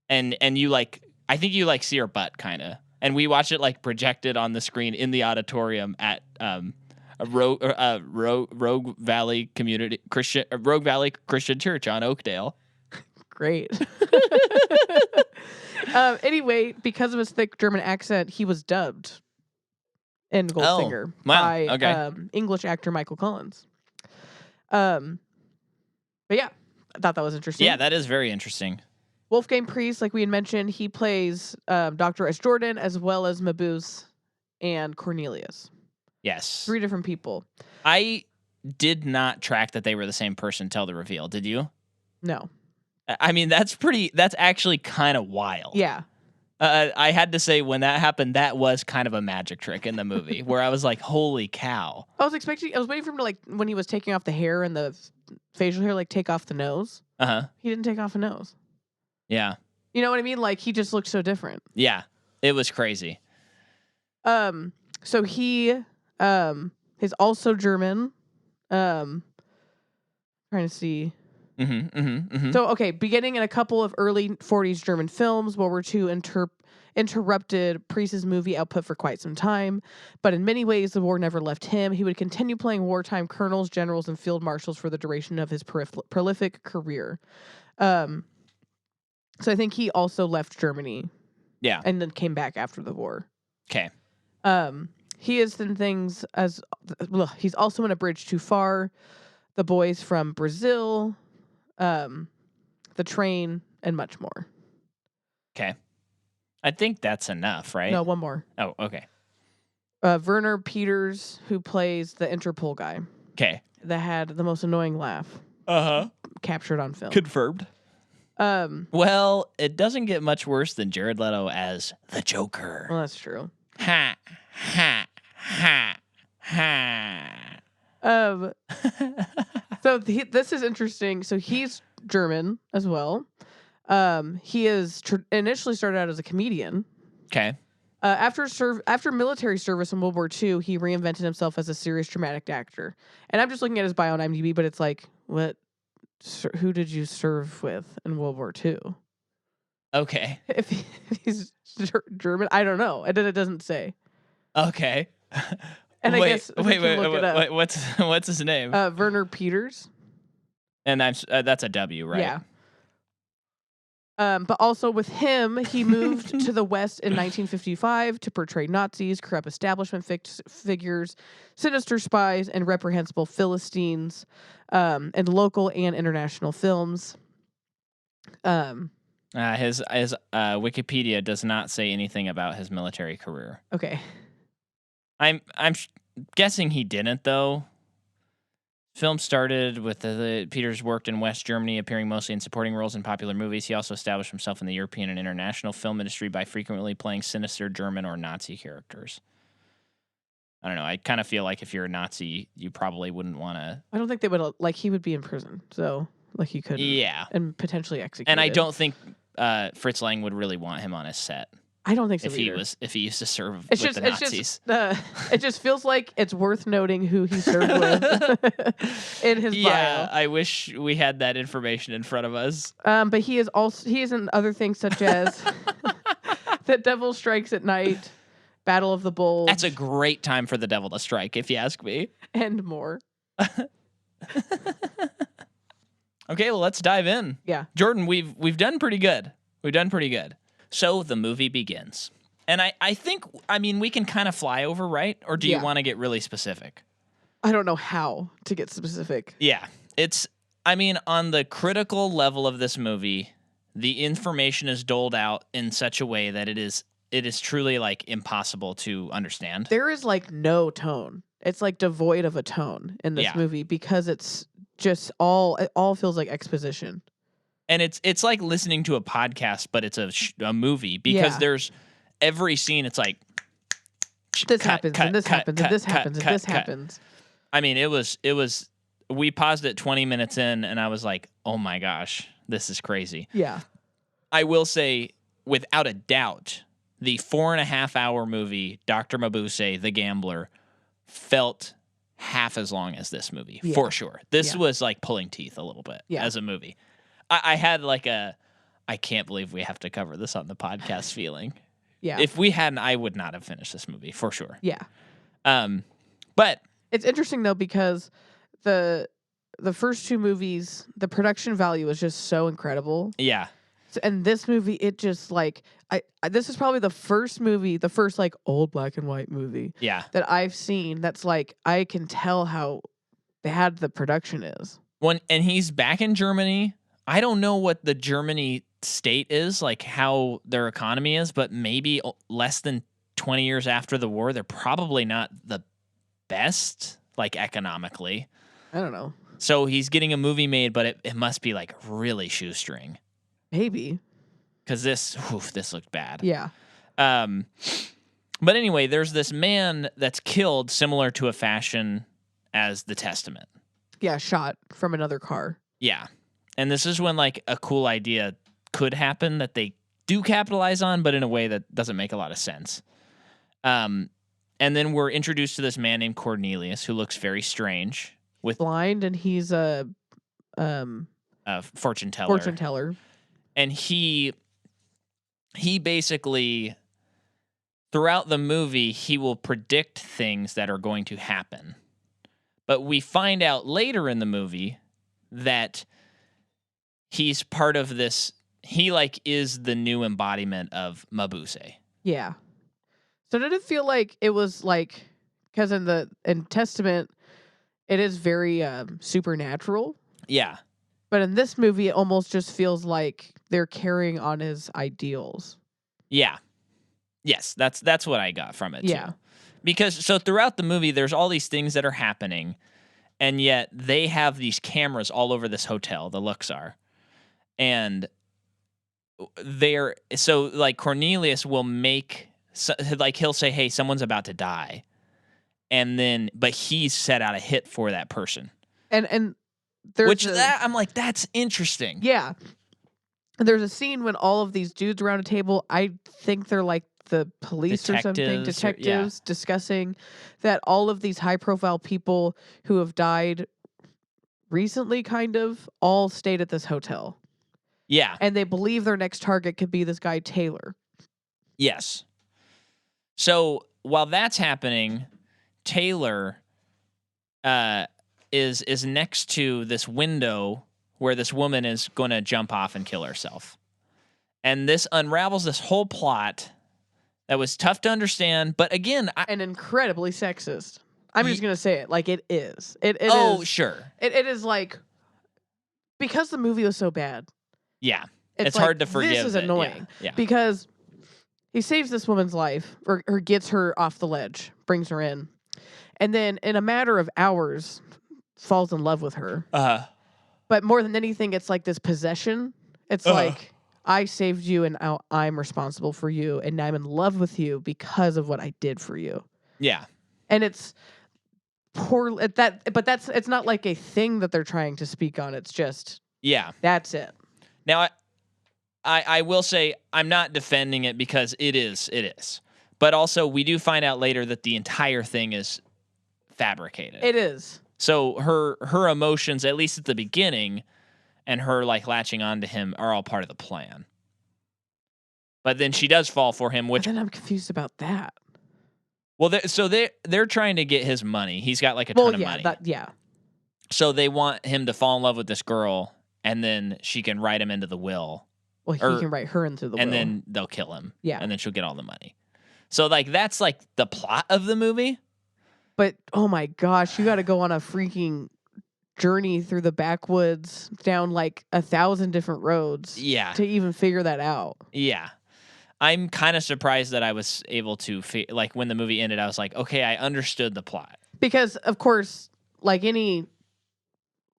And you like, I think you like see her butt kind of. And we watch it like projected on the screen in the auditorium at Rogue Valley Christian Church on Oakdale. Great. Anyway, because of his thick German accent, he was dubbed in Goldfinger by English actor Michael Collins. But yeah, I thought that was interesting. Yeah, that is very interesting. Wolfgang Priest, like we had mentioned, he plays Dr. S. Jordan as well as Mabuse and Cornelius. Yes. 3 different people. I did not track that they were the same person till the reveal. Did you? No. I mean, that's actually kind of wild. Yeah. I had to say, when that happened, that was kind of a magic trick in the movie where I was like, holy cow. I was waiting for him to, like, when he was taking off the hair and the facial hair, like, take off the nose. Uh-huh. He didn't take off a nose. Yeah. You know what I mean? Like, he just looked so different. Yeah. It was crazy. So he is also German. Trying to see. So, okay, beginning in a couple of early 40s German films, World War II interrupted Priest's movie output for quite some time. But in many ways, the war never left him. He would continue playing wartime colonels, generals, and field marshals for the duration of his prolific career. So I think he also left Germany. Yeah. And then came back after the war. Okay. He is in things as... he's also in A Bridge Too Far, The Boys from Brazil, The Train, and much more. Okay. I think that's enough, right? No, one more. Oh, okay. Werner Peters, who plays the Interpol guy. Okay. That had the most annoying laugh. Uh-huh. Captured on film. Confirmed. Well, it doesn't get much worse than Jared Leto as the Joker. Well, that's true. Ha, ha, ha, ha. So this is interesting. So he's German as well. He is initially started out as a comedian. Okay. After military service in World War II, he reinvented himself as a serious dramatic actor. And I'm just looking at his bio on IMDb, but it's like, who did you serve with in World War II? Okay. If he's German, I don't know. It doesn't say. Okay. And I guess wait. What's his name? Werner Peters. And that's a W, right? Yeah. But also with him, he moved to the West in 1955 to portray Nazis, corrupt establishment figures, sinister spies, and reprehensible Philistines in local and international films. His Wikipedia does not say anything about his military career. Okay. I'm guessing he didn't, though. Film started with Peters worked in West Germany, appearing mostly in supporting roles in popular movies. He also established himself in the European and international film industry by frequently playing sinister German or Nazi characters. I don't know. I kind of feel like if you're a Nazi, you probably wouldn't want to... I don't think they would... he would be in prison, so he could... Yeah. And potentially executed. And I don't think Fritz Lang would really want him on his set. I don't think so if either. if he used to serve It's with just the Nazis. it just feels like it's worth noting who he served with in his Yeah, bio. I wish we had that information in front of us. But he is in other things such as The Devil Strikes at Night, Battle of the Bulge. That's a great time for the devil to strike, if you ask me. And more. Okay, well, let's dive in. Yeah. Jordan, we've done pretty good. We've done pretty good. So the movie begins. And I think, I mean, we can kind of fly over, right? Or do you want to get really specific? I don't know how to get specific. Yeah. I mean, on the critical level of this movie, the information is doled out in such a way that it is truly like impossible to understand. There is like no tone. It's like devoid of a tone in this movie because it's just it all feels like exposition. And it's like listening to a podcast, but it's a movie because there's every scene. It's like this happens and this happens and this happens and this happens. I mean, it was. We paused it 20 minutes in, and I was like, "Oh my gosh, this is crazy." Yeah. I will say, without a doubt, the 4.5-hour movie, Dr. Mabuse, The Gambler, felt half as long as this movie, for sure. This was like pulling teeth a little bit as a movie. I had like I can't believe we have to cover this on the podcast feeling. Yeah. If we hadn't, I would not have finished this movie, for sure. Yeah. But it's interesting, though, because the first two movies, the production value is just so incredible. Yeah. And this movie, it just like this is probably the first like old black and white movie that I've seen that's like I can tell how bad the production is. And he's back in Germany. I don't know what the Germany state is, like how their economy is, but maybe less than 20 years after the war, they're probably not the best, like economically. I don't know. So he's getting a movie made, but it must be like really shoestring. Maybe. Because this looked bad. Yeah. But anyway, there's this man that's killed similar to a fashion as the Testament. Yeah, shot from another car. Yeah. And this is when like a cool idea could happen that they do capitalize on, but in a way that doesn't make a lot of sense. And then we're introduced to this man named Cornelius who looks very strange. With blind, and he's a fortune teller. Fortune teller. And he basically, throughout the movie, he will predict things that are going to happen. But we find out later in the movie that he's part of this. He like is the new embodiment of Mabuse. Yeah. So did it feel like it was like, because in Testament, it is very supernatural. Yeah. But in this movie, it almost just feels like they're carrying on his ideals. Yeah. Yes, that's what I got from it, too. Because, so throughout the movie, there's all these things that are happening, and yet they have these cameras all over this hotel, the Luxor. And so, like, Cornelius will he'll say, hey, someone's about to die. And then, but he's set out a hit for that person. And there's I'm like, that's interesting. Yeah. There's a scene when all of these dudes around a table, I think they're like the police or something, detectives discussing that all of these high profile people who have died recently kind of all stayed at this hotel. Yeah. And they believe their next target could be this guy, Taylor. Yes. So while that's happening, Taylor is next to this window where this woman is going to jump off and kill herself. And this unravels this whole plot that was tough to understand, but again... and incredibly sexist. I'm just going to say it like it is. It is, sure. It is like... Because the movie was so bad. Yeah. It's like, hard to forgive. This is annoying. Yeah. Because he saves this woman's life, or gets her off the ledge, brings her in, and then in a matter of hours falls in love with her. But more than anything, it's like this possession. It's like, I saved you and now I'm responsible for you, and I'm in love with you because of what I did for you. Yeah. And it's poor it's not like a thing that they're trying to speak on. It's just that's it. Now I will say I'm not defending it because it is. But also, we do find out later that the entire thing is fabricated. It is. So her emotions, at least at the beginning, and her like latching onto him are all part of the plan. But then she does fall for him, which But then I'm confused about that. well, they're trying to get his money. He's got like a ton of money. Yeah. So they want him to fall in love with this girl, and then she can write him into the will. Well, he can write her into the will. And then they'll kill him. Yeah. And then she'll get all the money. So like that's like the plot of the movie. But oh my gosh, you got to go on a freaking journey through the backwoods down like 1,000 different roads. Yeah. To even figure that out. Yeah. I'm kind of surprised that I was able to like when the movie ended, I was like, okay, I understood the plot. Because of course, like any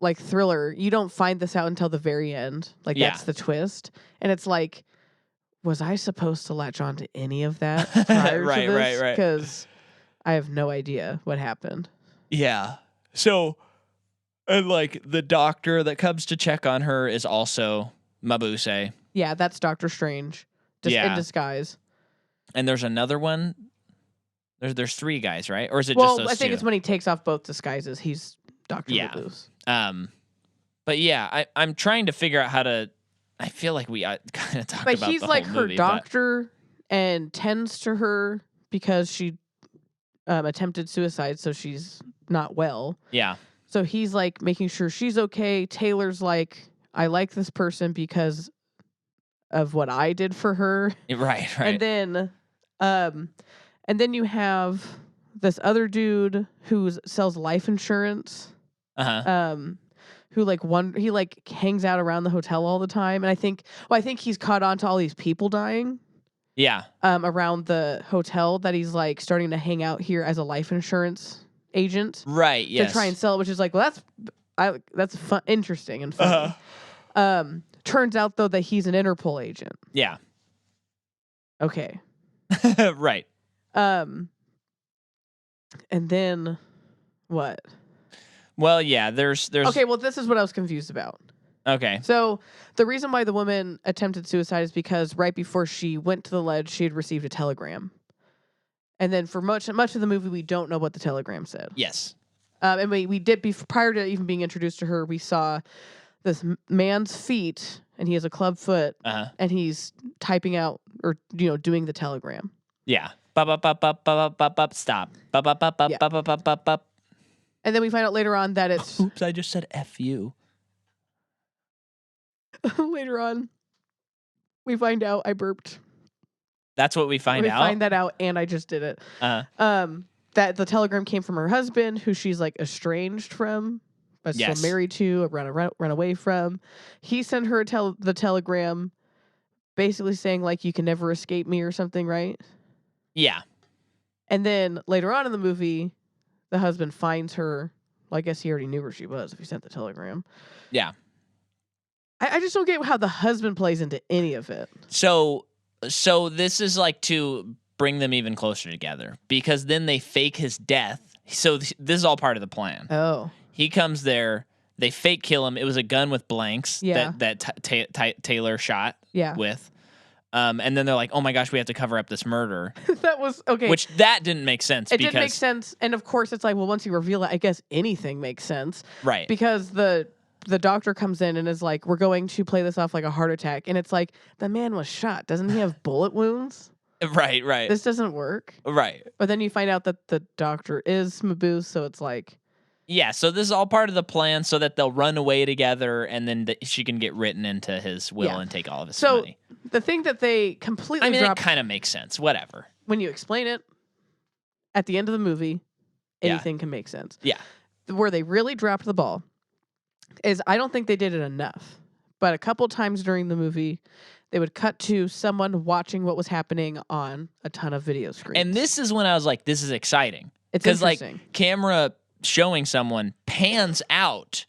like thriller, you don't find this out until the very end. Like that's the twist. And it's like, was I supposed to latch on to any of that prior to this? Right. Because I have no idea what happened. Yeah. So, and like the doctor that comes to check on her is also Mabuse. Yeah, that's Doctor Strange. In disguise. And there's another one. There's 3 guys, right? Or is it just those 2? I think it's when he takes off both disguises. He's Dr. Mabuse. But yeah, I'm trying to figure out how to. I feel like we kind of talked about. But he's the like whole her movie, doctor and tends to her because she attempted suicide, so she's not well. Yeah. So he's like making sure she's okay. Taylor's like, I like this person because of what I did for her. Right. And then you have this other dude who sells life insurance. Who he like hangs out around the hotel all the time, and I think he's caught on to all these people dying. Yeah. Around the hotel that he's like starting to hang out here as a life insurance agent. Right. Yes. To try and sell it, which is like, well, that's fun, interesting and funny. Turns out though that he's an Interpol agent. Yeah. Okay. Right. And then what? Well, yeah, there's Okay, well, this is what I was confused about. Okay. So the reason why the woman attempted suicide is because right before she went to the ledge, she had received a telegram. And then for much of the movie, we don't know what the telegram said. Yes. And we did, prior to even being introduced to her, we saw this man's feet, and he has a club foot, and he's typing out or doing the telegram. Yeah. Stop. And then we find out later on that it's... Oops, I just said F you. Later on, we find out I burped. That's what we find out? We find that out, and I just did it. That the telegram came from her husband, who she's like estranged from, but still married to, run away from. He sent her the telegram basically saying, like, you can never escape me or something, right? Yeah. And then later on in the movie... the husband finds her. Well, I guess he already knew where she was if he sent the telegram. Yeah. I just don't get how the husband plays into any of it. So this is like to bring them even closer together because then they fake his death. So this is all part of the plan. Oh. He comes there. They fake kill him. It was a gun with blanks that Taylor shot with. And then they're like, oh my gosh, we have to cover up this murder. That was, okay. Which that didn't make sense. It didn't make sense. And of course, it's like, well, once you reveal it, I guess anything makes sense. Right. Because the doctor comes in and is like, we're going to play this off like a heart attack. And it's like, the man was shot. Doesn't he have bullet wounds? Right. This doesn't work. Right. But then you find out that the doctor is Mabuse, so it's like... Yeah, so this is all part of the plan so that they'll run away together and then she can get written into his will and take all of his money. So the thing that they completely dropped... it kind of makes sense. Whatever. When you explain it, at the end of the movie, anything can make sense. Yeah. Where they really dropped the ball is I don't think they did it enough. But a couple times during the movie, they would cut to someone watching what was happening on a ton of video screens. And this is when I was like, this is exciting. It's interesting. Like, camera... showing someone pans out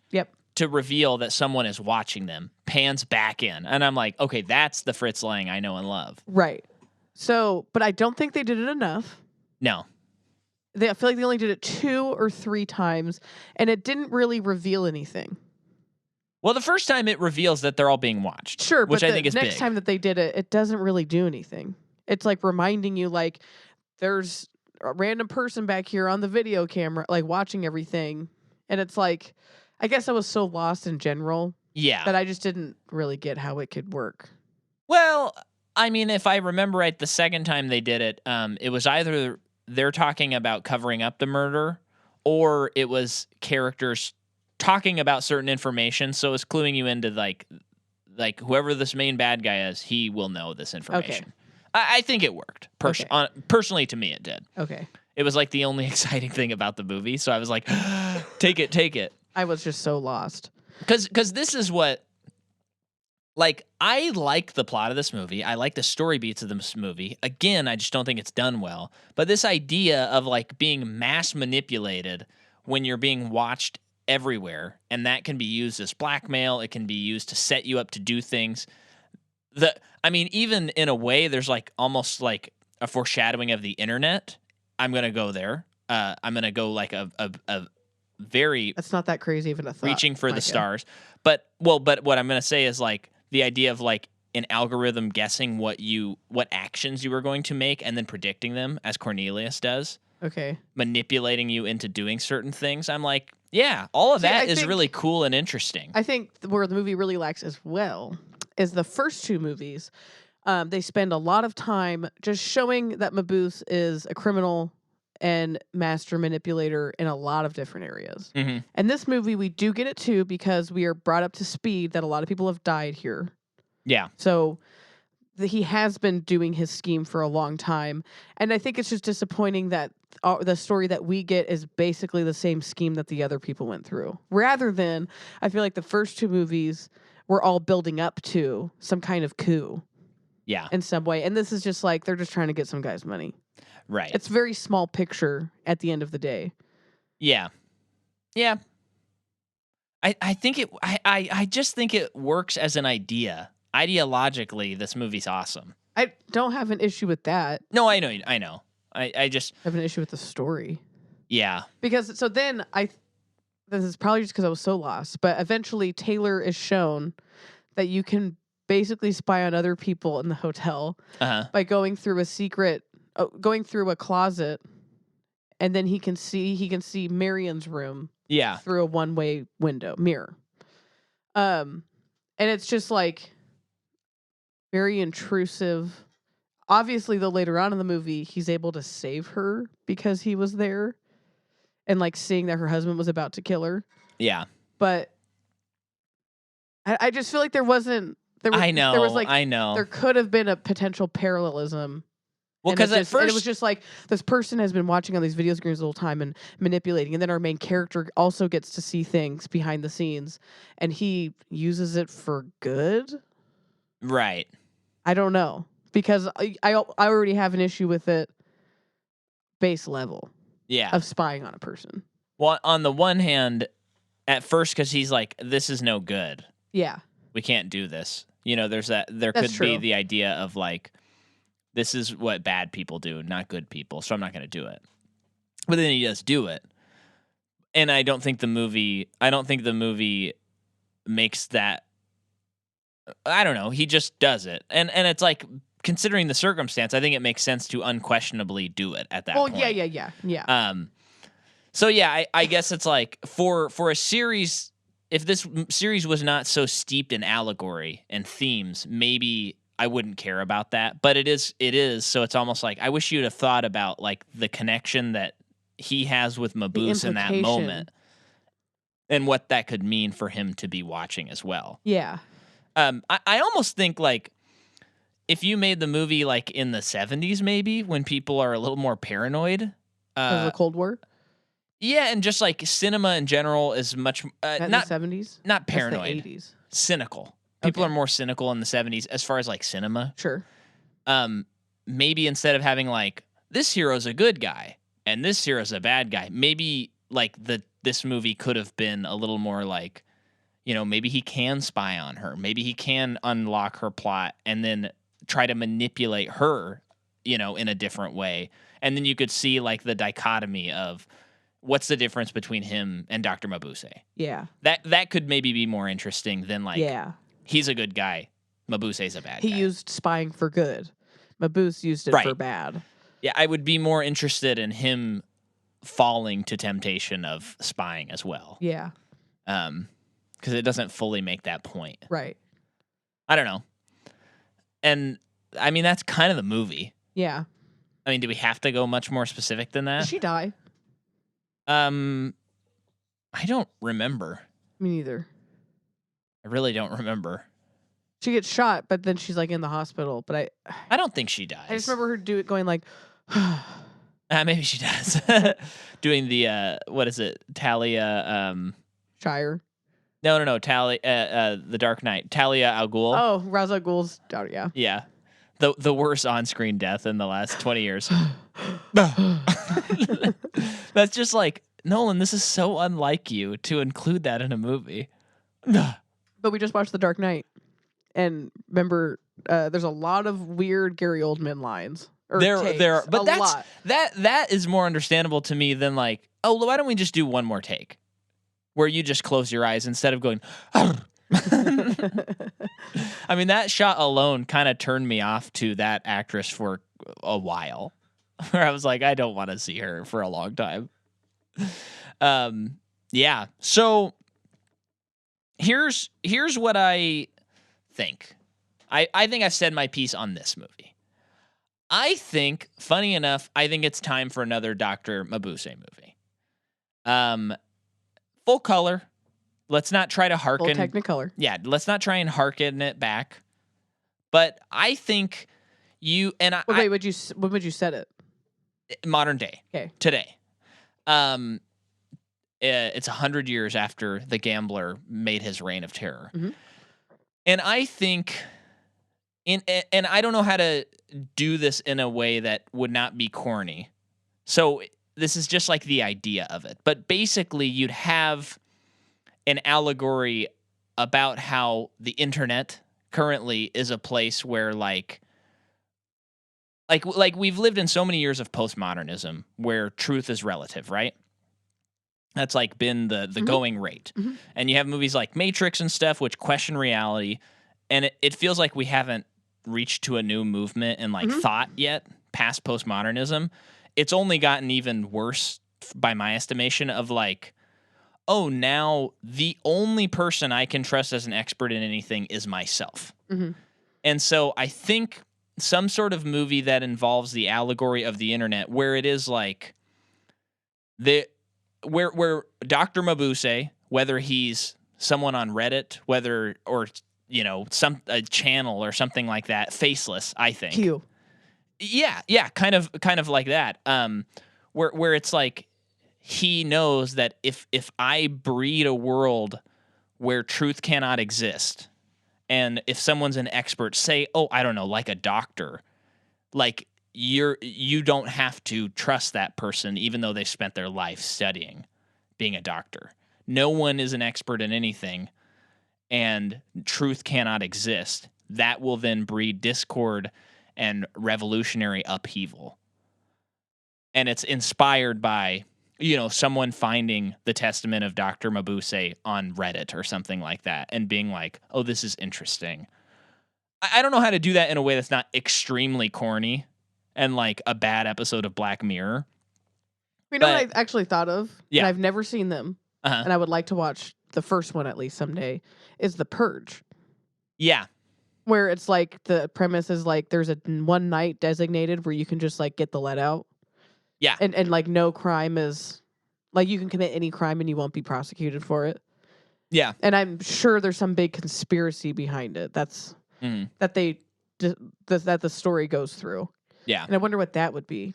to reveal that someone is watching them, pans back in. And I'm like, okay, that's the Fritz Lang I know and love. Right. So, but I don't think they did it enough. No. I feel like they only did it 2 or 3 times, and it didn't really reveal anything. Well, the first time it reveals that they're all being watched. Sure, which but I think is next big. time that they did it, it doesn't really do anything. It's like reminding you, like, there's a random person back here on the video camera, like, watching everything. And it's like, I guess I was so lost in general Yeah. that I just didn't really get how it could work. Well, I mean, if I remember right, the second time they did it, it was either they're talking about covering up the murder, or it was characters talking about certain information. So it's cluing you into like whoever this main bad guy is, he will know this information. I think it worked. Personally, to me, it did. Okay. It was like the only exciting thing about the movie. So I was like, take it. I was just so lost. Because this is what, like, I like the plot of this movie. I like the story beats of this movie. Again, I just don't think it's done well. But this idea of, like, being mass manipulated when you're being watched everywhere, and that can be used as blackmail. It can be used to set you up to do things. I mean, even in a way, there's, like, almost like a foreshadowing of the internet. I'm going to go there. I'm going to go, like, a very... That's not that crazy even a thought. Reaching for the stars. But what I'm going to say is, like, the idea of, like, an algorithm guessing what actions you were going to make and then predicting them, as Cornelius does. Okay. Manipulating you into doing certain things. I'm like, yeah, all of that is really cool and interesting. I think where the movie really lacks as well is the first two movies. They spend a lot of time just showing that Mabuse is a criminal and master manipulator in a lot of different areas. Mm-hmm. And this movie, we do get it too, because we are brought up to speed that a lot of people have died here. Yeah. So he has been doing his scheme for a long time. And I think it's just disappointing that the story that we get is basically the same scheme that the other people went through. Rather than, I feel like the first two movies were all building up to some kind of coup. Yeah. In some way. And this is just like, they're just trying to get some guy's money. Right. It's very small picture at the end of the day. Yeah. Yeah. I think I just think it works as an idea. Ideologically, this movie's awesome. I don't have an issue with that. No, I know. I just have an issue with the story. Yeah. Because so then this is probably just because I was so lost, but eventually Taylor is shown that you can basically spy on other people in the hotel by going through a closet, and then he can see Marion's room through a one-way mirror. And it's just like very intrusive. Obviously, though, later on in the movie, he's able to save her because he was there and like seeing that her husband was about to kill her. Yeah. But I just feel like there wasn't. I know. There could have been a potential parallelism. Well, because at first it was just like, this person has been watching all these video screens the whole time and manipulating, and then our main character also gets to see things behind the scenes, and he uses it for good. Right. I don't know, because I already have an issue with it base level. Yeah. Of spying on a person. Well, on the one hand, at first, because he's like, this is no good. Yeah. We can't do this. There That's could be true. the idea of like, this is what bad people do, not good people, so I'm not going to do it. But then he does do it. And I don't think the movie makes that, I don't know, he just does it. And it's like, considering the circumstance, I think it makes sense to unquestionably do it at that point. Well, yeah. So yeah, I guess it's like, for a series, if this series was not so steeped in allegory and themes, maybe I wouldn't care about that. But it is. So it's almost like, I wish you'd have thought about like the connection that he has with Mabuse in that moment, and what that could mean for him to be watching as well. Yeah. I almost think like, if you made the movie like in the 70s, maybe when people are a little more paranoid, Of the Cold War. Yeah, and just like cinema in general is much Not in not the 70s. not paranoid, That's the 80s. cynical. People Okay. are more cynical in the 70s as far as like cinema. Sure. Maybe instead of having like, this hero's a good guy and this hero's a bad guy, maybe like this movie could have been a little more like, maybe he can spy on her, maybe he can unlock her plot and then try to manipulate her, in a different way. And then you could see like the dichotomy of what's the difference between him and Dr. Mabuse? Yeah. That could maybe be more interesting than like Yeah. he's a good guy, Mabuse's a bad guy. He used spying for good. Mabuse used it for Right. bad. Yeah, I would be more interested in him falling to temptation of spying as well. Yeah. Because it doesn't fully make that point. Right. I don't know. And I mean, that's kind of the movie. Yeah. I mean, do we have to go much more specific than Did that? she die? I don't remember. Me neither. I really don't remember. She gets shot, but then she's like in the hospital. But I don't think she dies. I just remember her going like, maybe she does. Doing the what is it? Talia Shire. No, Talia the Dark Knight. Talia al Ghul. Oh, Ra's al Ghul's daughter, yeah. Yeah. The worst on-screen death in the last 20 years. That's just like, Nolan, this is so unlike you to include that in a movie. But we just watched The Dark Knight. And remember, there's a lot of weird Gary Oldman lines. There, but a lot. that is more understandable to me than like, oh, why don't we just do one more take, where you just close your eyes instead of going. I mean, that shot alone kind of turned me off to that actress for a while, where I was like, I don't want to see her for a long time. Yeah. So here's what I think. I think I've said my piece on this movie. I think, funny enough, I think it's time for another Dr. Mabuse movie. Full color. Let's not try to harken. Full Technicolor. Yeah, let's not try and harken it back. But I think you and I. Wait, when would you set it? Modern day. Okay. Today. It's 100 years after the gambler made his reign of terror. Mm-hmm. And I think, and I don't know how to do this in a way that would not be corny. So this is just like the idea of it. But basically, you'd have an allegory about how the internet currently is a place where like we've lived in so many years of postmodernism where truth is relative, right? That's like been the going rate. Mm-hmm. And you have movies like Matrix and stuff which question reality, and it feels like we haven't reached to a new movement in like thought yet past postmodernism. It's only gotten even worse by my estimation of like, oh, now the only person I can trust as an expert in anything is myself. Mm-hmm. And so I think some sort of movie that involves the allegory of the internet, where it is like where Dr. Mabuse, whether he's someone on Reddit, or a channel or something like that, faceless, I think. Q. Yeah, kind of like that. Where it's like, he knows that if I breed a world where truth cannot exist, and if someone's an expert, say, oh, I don't know, like a doctor, like you don't have to trust that person, even though they spent their life studying being a doctor. No one is an expert in anything, and truth cannot exist. That will then breed discord and revolutionary upheaval. And it's inspired by, someone finding the testament of Dr. Mabuse on Reddit or something like that and being like, oh, this is interesting. I don't know how to do that in a way that's not extremely corny and like a bad episode of Black Mirror. You know what I actually thought of? Yeah. And I've never seen them. Uh-huh. And I would like to watch the first one at least someday, is The Purge. Yeah. Where it's like the premise is like there's a one night designated where you can just like get the let out. Yeah. And like no crime is like you can commit any crime and you won't be prosecuted for it. Yeah. And I'm sure there's some big conspiracy behind it. That's that the story goes through. Yeah. And I wonder what that would be.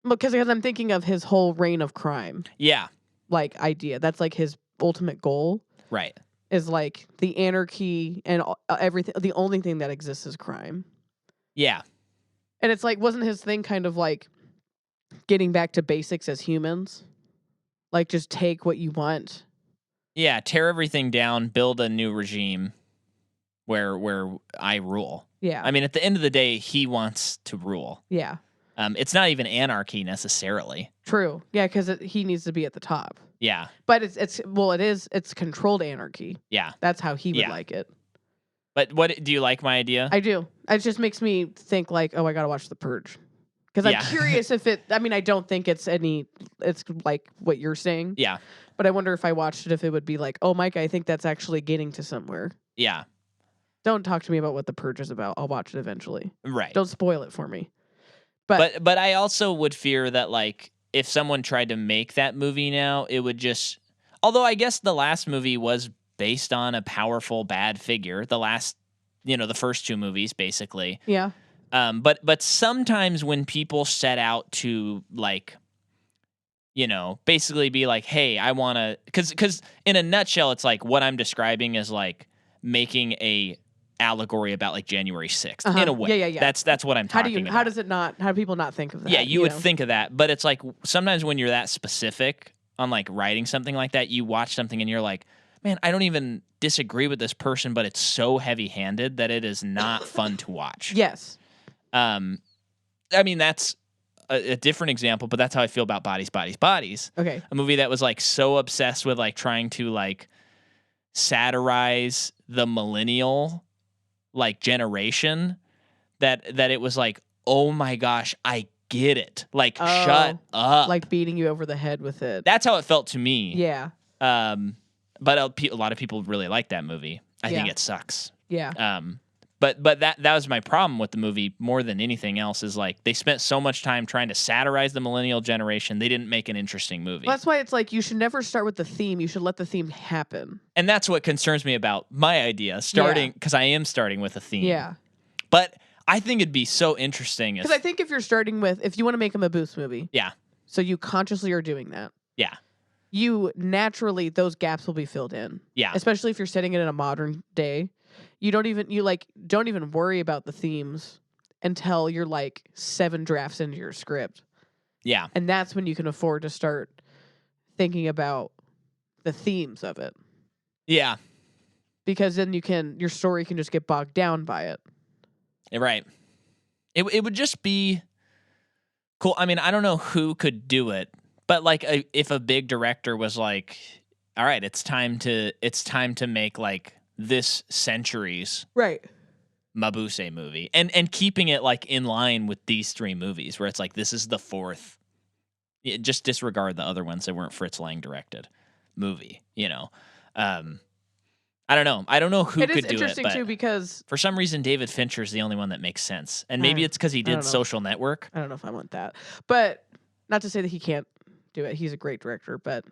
Because I'm thinking of his whole reign of crime. Yeah. Like idea. That's like his ultimate goal. Right. Is like the anarchy and everything. The only thing that exists is crime. Yeah. And it's like, wasn't his thing kind of like getting back to basics as humans? Like just take what you want. Yeah. Tear everything down, build a new regime where I rule. Yeah. I mean, at the end of the day, he wants to rule. Yeah. It's not even anarchy necessarily. True. Yeah, because he needs to be at the top. Yeah. But it's controlled anarchy. Yeah. That's how he would like it. But what do you like my idea? I do. It just makes me think like, oh, I gotta watch The Purge. Because I'm curious if I don't think it's like what you're saying. Yeah. But I wonder if I watched it, if it would be like, oh, Mike, I think that's actually getting to somewhere. Yeah. Don't talk to me about what The Purge is about. I'll watch it eventually. Right. Don't spoil it for me. But I also would fear that, like, if someone tried to make that movie now, it would just... Although I guess the last movie was based on a powerful bad figure. The first two movies, basically. Yeah. But sometimes when people set out to, like, basically be like, hey, I want to... Because in a nutshell, it's like what I'm describing is, like, making a allegory about, like, January 6th in a way. Yeah. That's what I'm talking about. How do people not think of that? Yeah, you would think of that, but it's like sometimes when you're that specific on, like, writing something like that, you watch something and you're like, man, I don't even disagree with this person, but it's so heavy-handed that it is not fun to watch. Yes. I mean, that's a different example, but that's how I feel about Bodies, Bodies, Bodies. Okay. A movie that was, like, so obsessed with, like, trying to, like, satirize the millennial, like, generation that it was like, oh my gosh, I get it. Like, shut up. Like beating you over the head with it. That's how it felt to me. Yeah. But a lot of people really like that movie. I think it sucks. Yeah. But that was my problem with the movie more than anything else is, like, they spent so much time trying to satirize the millennial generation. They didn't make an interesting movie. Well, that's why it's like you should never start with the theme. You should let the theme happen. And that's what concerns me about my idea, because I am starting with a theme. Yeah. But I think it'd be so interesting. Because I think if you want to make a Mabuse movie. Yeah. So you consciously are doing that. Yeah. You naturally, those gaps will be filled in. Yeah. Especially if you're setting it in a modern day. You don't even worry about the themes until you're like 7 drafts into your script. Yeah. And that's when you can afford to start thinking about the themes of it. Yeah. Because then your story can just get bogged down by it. Right. It would just be cool. I mean, I don't know who could do it, but like if a big director was like, all right, it's time to make, like, this century's Mabuse movie, and keeping it, like, in line with these 3 movies, where it's like, this is the 4th. Just disregard the other ones that weren't Fritz Lang directed movie. I don't know. I don't know who could do it. It is interesting too, because for some reason David Fincher's the only one that makes sense, and maybe it's because he did Social Network. I don't know if I want that, but not to say that he can't do it. He's a great director, but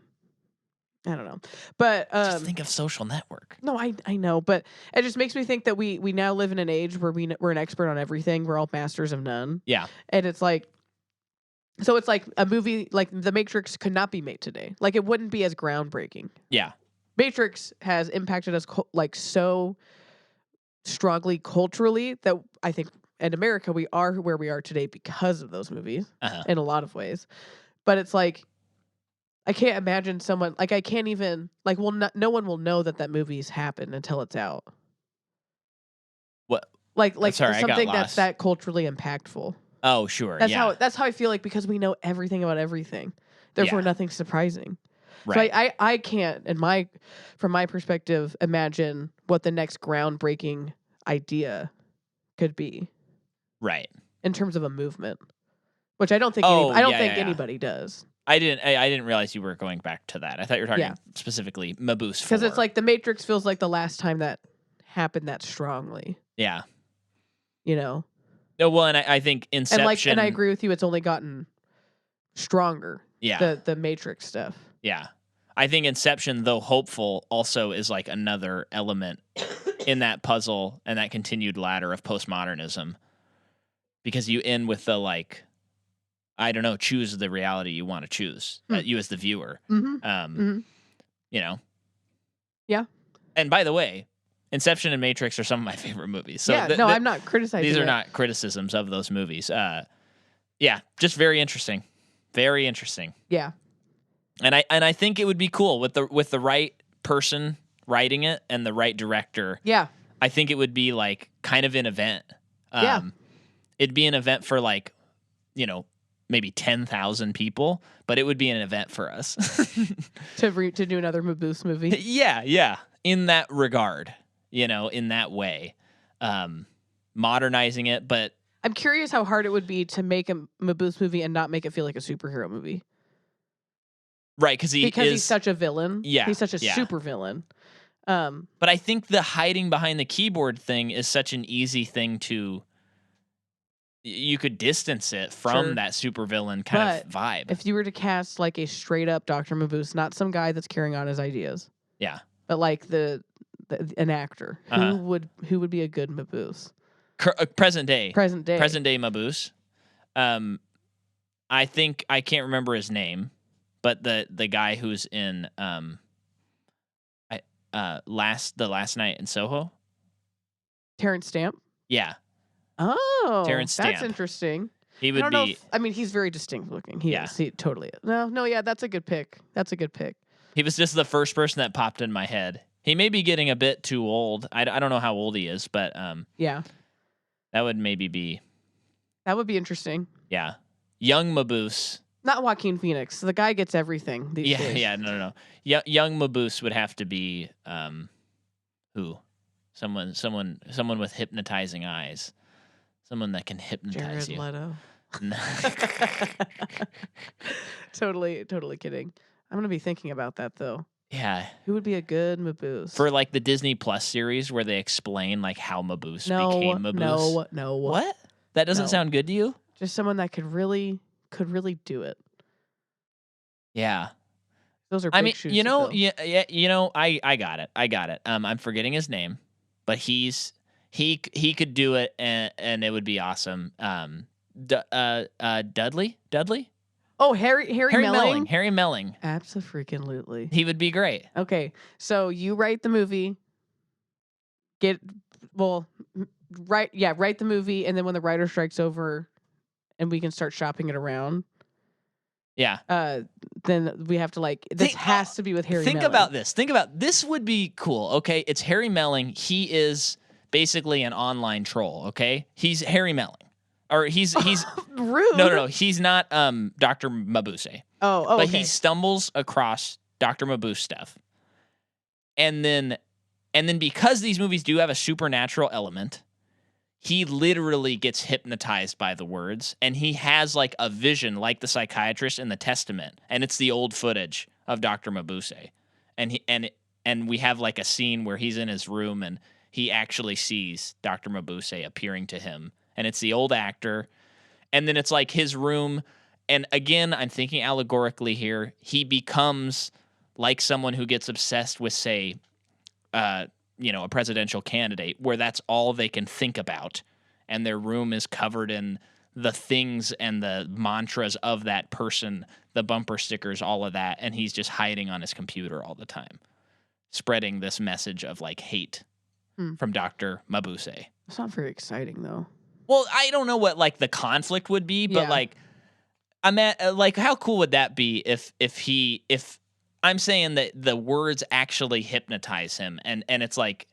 I don't know. But just think of Social Network. No, I know, but it just makes me think that we now live in an age where we're an expert on everything. We're all masters of none. Yeah, and it's like, so it's like a movie like The Matrix could not be made today. Like, it wouldn't be as groundbreaking. Yeah, Matrix has impacted us like so strongly culturally that I think in America we are where we are today because of those movies in a lot of ways. But it's like, I can't imagine someone, like, I can't even, like, no one will know that movie's happened until it's out. What? Like something that's that culturally impactful. Oh, sure. That's how I feel like, because we know everything about everything. Therefore, nothing's surprising. Right. So I can't, from my perspective, imagine what the next groundbreaking idea could be. Right. In terms of a movement, which I don't think anybody does. I didn't realize you were going back to that. I thought you were talking specifically Mabuse 4. Because it's like The Matrix feels like the last time that happened that strongly. Yeah. No, well, and I think Inception... And I agree with you, it's only gotten stronger. Yeah. The Matrix stuff. Yeah. I think Inception, though hopeful, also is like another element in that puzzle and that continued ladder of postmodernism. Because you end with the, like... I don't know, choose the reality you want to choose, you as the viewer. Mm-hmm. Yeah. And by the way, Inception and Matrix are some of my favorite movies. So I'm not criticizing. These are not criticisms of those movies. Just very interesting. Very interesting. Yeah. And I think it would be cool with the right person writing it and the right director. Yeah. I think it would be like kind of an event. Yeah. It'd be an event for like maybe 10,000 people, but it would be an event for us. to do another Mabuse movie. Yeah. In that regard, in that way, modernizing it. But I'm curious how hard it would be to make a Mabuse movie and not make it feel like a superhero movie. Right, because he's such a villain. Yeah, he's such a super villain. But I think the hiding behind the keyboard thing is such an easy thing to. You could distance it from that supervillain kind of vibe. If you were to cast like a straight up Dr. Mabuse, not some guy that's carrying on his ideas, yeah, but like an actor, who would be a good Mabuse? Present day Mabuse. I think I can't remember his name, but the guy who's in the last night in Soho. Terrence Stamp. Yeah. Oh, Terrence Stamp. That's interesting. He would be. He's very distinct looking. He is. He totally is. No. Yeah, that's a good pick. He was just the first person that popped in my head. He may be getting a bit too old. I don't know how old he is, but yeah, that would maybe be. That would be interesting. Yeah, young Mabuse. Not Joaquin Phoenix. The guy gets everything these days. Yeah, no. Young Mabuse would have to be who? Someone with hypnotizing eyes. Someone that can hypnotize Jared Leto. No. Totally kidding. I'm gonna be thinking about that though. Yeah. Who would be a good Mabuse? For like the Disney Plus series where they explain like how Mabuse became Mabuse. No. What? That doesn't sound good to you? Just someone that could really do it. Yeah. Those are big shoes to fill. I got it. I'm forgetting his name, but he could do it and it would be awesome. Dudley? Oh, Harry Melling? Harry Melling. Abso-freaking-lutely. He would be great. Okay, so you write the movie. Write the movie, and then when the writer strike's over, and we can start shopping it around. Yeah. Then we have to has to be with Harry Melling. Think about this would be cool. Okay, it's Harry Melling. He is basically an online troll. Okay, he's Harry Melling. Or he's rude. No. He's not Dr. Mabuse. Oh, but okay. he stumbles across Dr. Mabuse stuff, and then because these movies do have a supernatural element, he literally gets hypnotized by the words, and he has like a vision, like the psychiatrist in the Testament, and it's the old footage of Dr. Mabuse, and we have like a scene where he's in his room and he actually sees Dr. Mabuse appearing to him. And it's the old actor. And then it's like his room. And again, I'm thinking allegorically here. He becomes like someone who gets obsessed with, say, a presidential candidate, where that's all they can think about. And their room is covered in the things and the mantras of that person, the bumper stickers, all of that. And he's just hiding on his computer all the time, spreading this message of like hate from Dr. Mabuse. It's not very exciting, though. Well, I don't know what like the conflict would be, but like, I'm at like, how cool would that be if I'm saying that the words actually hypnotize him, and it's like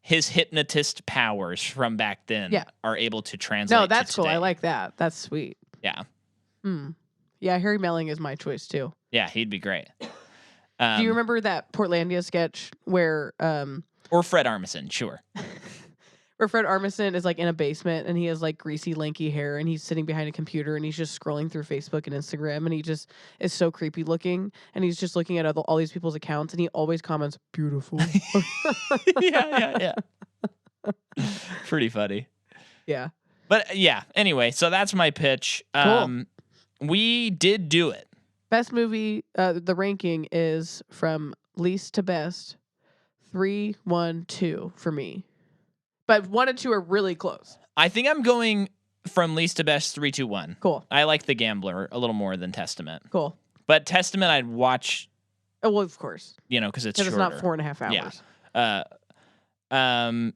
his hypnotist powers from back then are able to translate. No, that's to cool. today. I like that. That's sweet. Yeah. Yeah, Harry Melling is my choice too. Yeah, he'd be great. Do you remember that Portlandia sketch where or Fred Armisen, sure. Where Fred Armisen is like in a basement and he has like greasy, lanky hair and he's sitting behind a computer and he's just scrolling through Facebook and Instagram and he just is so creepy looking and he's just looking at all these people's accounts and he always comments, "Beautiful." Yeah. Pretty funny. Yeah. But yeah, anyway, so that's my pitch. Cool. We did do it. Best movie, the ranking is from least to best, 3, 1, 2 for me. But 1 and 2 are really close. I think I'm going from least to best 3, 2, 1. Cool. I like The Gambler a little more than Testament. Cool. But Testament I'd watch. Oh, well, of course. Because it's shorter. It's not 4.5 hours. Yeah.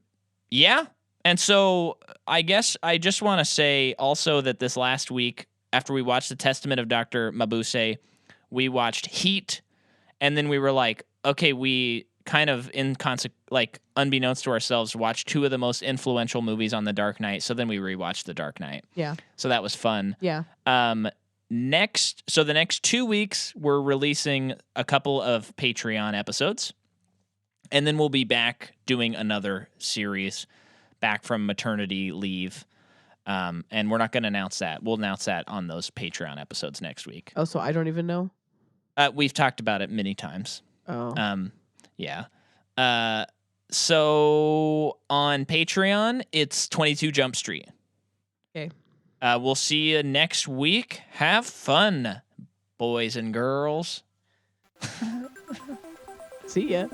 Yeah. And so I guess I just want to say also that this last week, after we watched The Testament of Dr. Mabuse, we watched Heat. And then we were like, okay, we kind of unbeknownst to ourselves, watched 2 of the most influential movies on The Dark Knight. So then we rewatched The Dark Knight. Yeah. So that was fun. Yeah. The next 2 weeks, we're releasing a couple of Patreon episodes. And then we'll be back doing another series back from maternity leave. And we're not going to announce that. We'll announce that on those Patreon episodes next week. Oh, so I don't even know? We've talked about it many times. Oh. Yeah. So on Patreon, it's 22 Jump Street. Okay. We'll see you next week. Have fun, boys and girls. See ya.